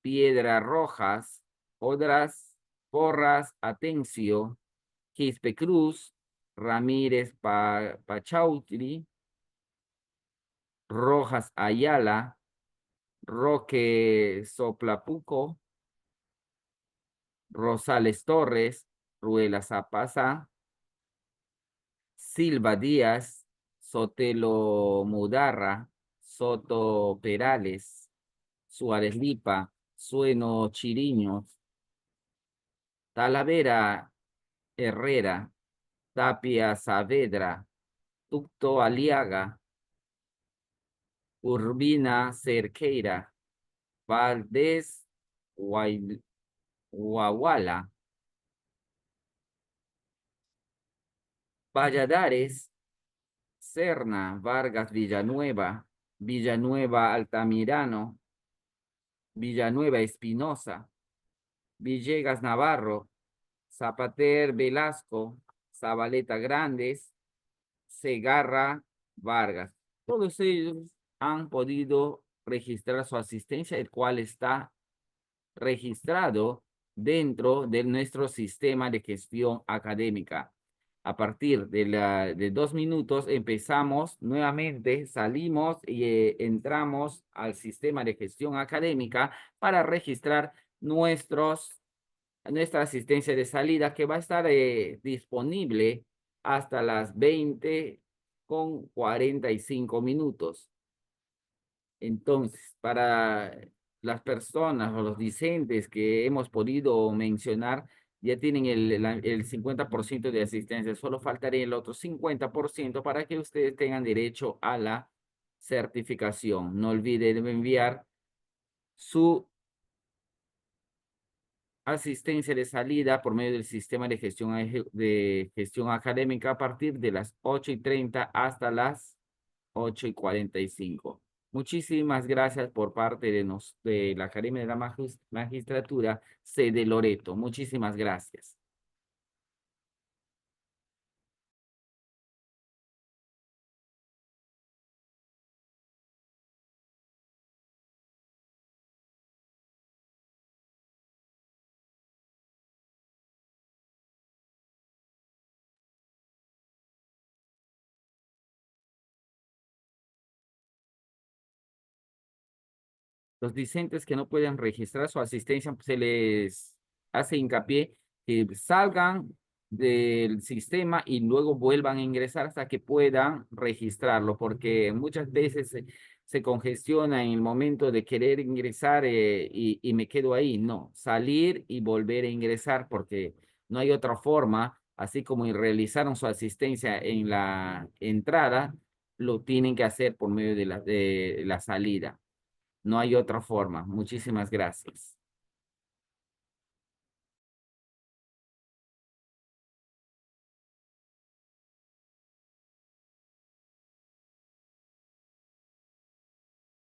Piedra Rojas, Odras, Porras Atencio, Quispe Cruz, Ramírez Pachautri, Rojas Ayala, Roque Soplapuco, Rosales Torres, Ruela Zapasa, Silva Díaz, Sotelo Mudarra, Soto Perales, Suárez Lipa, Sueno Chiriño, Talavera Herrera, Tapia Saavedra, Tucto Aliaga, Urbina Cerqueira, Valdés Guaguala, Valladares, Serna, Vargas Villanueva, Villanueva Altamirano, Villanueva Espinosa, Villegas Navarro, Zapater Velasco, Zabaleta Grandes, Segarra Vargas. Todos ellos han podido registrar su asistencia, el cual está registrado dentro de nuestro sistema de gestión académica. A partir de 2 minutos empezamos nuevamente, salimos y entramos al sistema de gestión académica para registrar nuestra asistencia de salida, que va a estar disponible hasta las 20:45. Entonces, para las personas o los discentes que hemos podido mencionar, ya tienen el 50% de asistencia. Solo faltaría el otro 50% para que ustedes tengan derecho a la certificación. No olviden enviar su asistencia de salida por medio del sistema de gestión académica a partir de las 8:30 hasta las 8:45. Muchísimas gracias por parte de la Academia de la Magistratura, sede Loreto. Muchísimas gracias. Los discentes que no pueden registrar su asistencia, pues, se les hace hincapié que salgan del sistema y luego vuelvan a ingresar hasta que puedan registrarlo, porque muchas veces se congestiona en el momento de querer ingresar y me quedo ahí. No, salir y volver a ingresar porque no hay otra forma, así como realizaron su asistencia en la entrada, lo tienen que hacer por medio de la salida. No hay otra forma. Muchísimas gracias.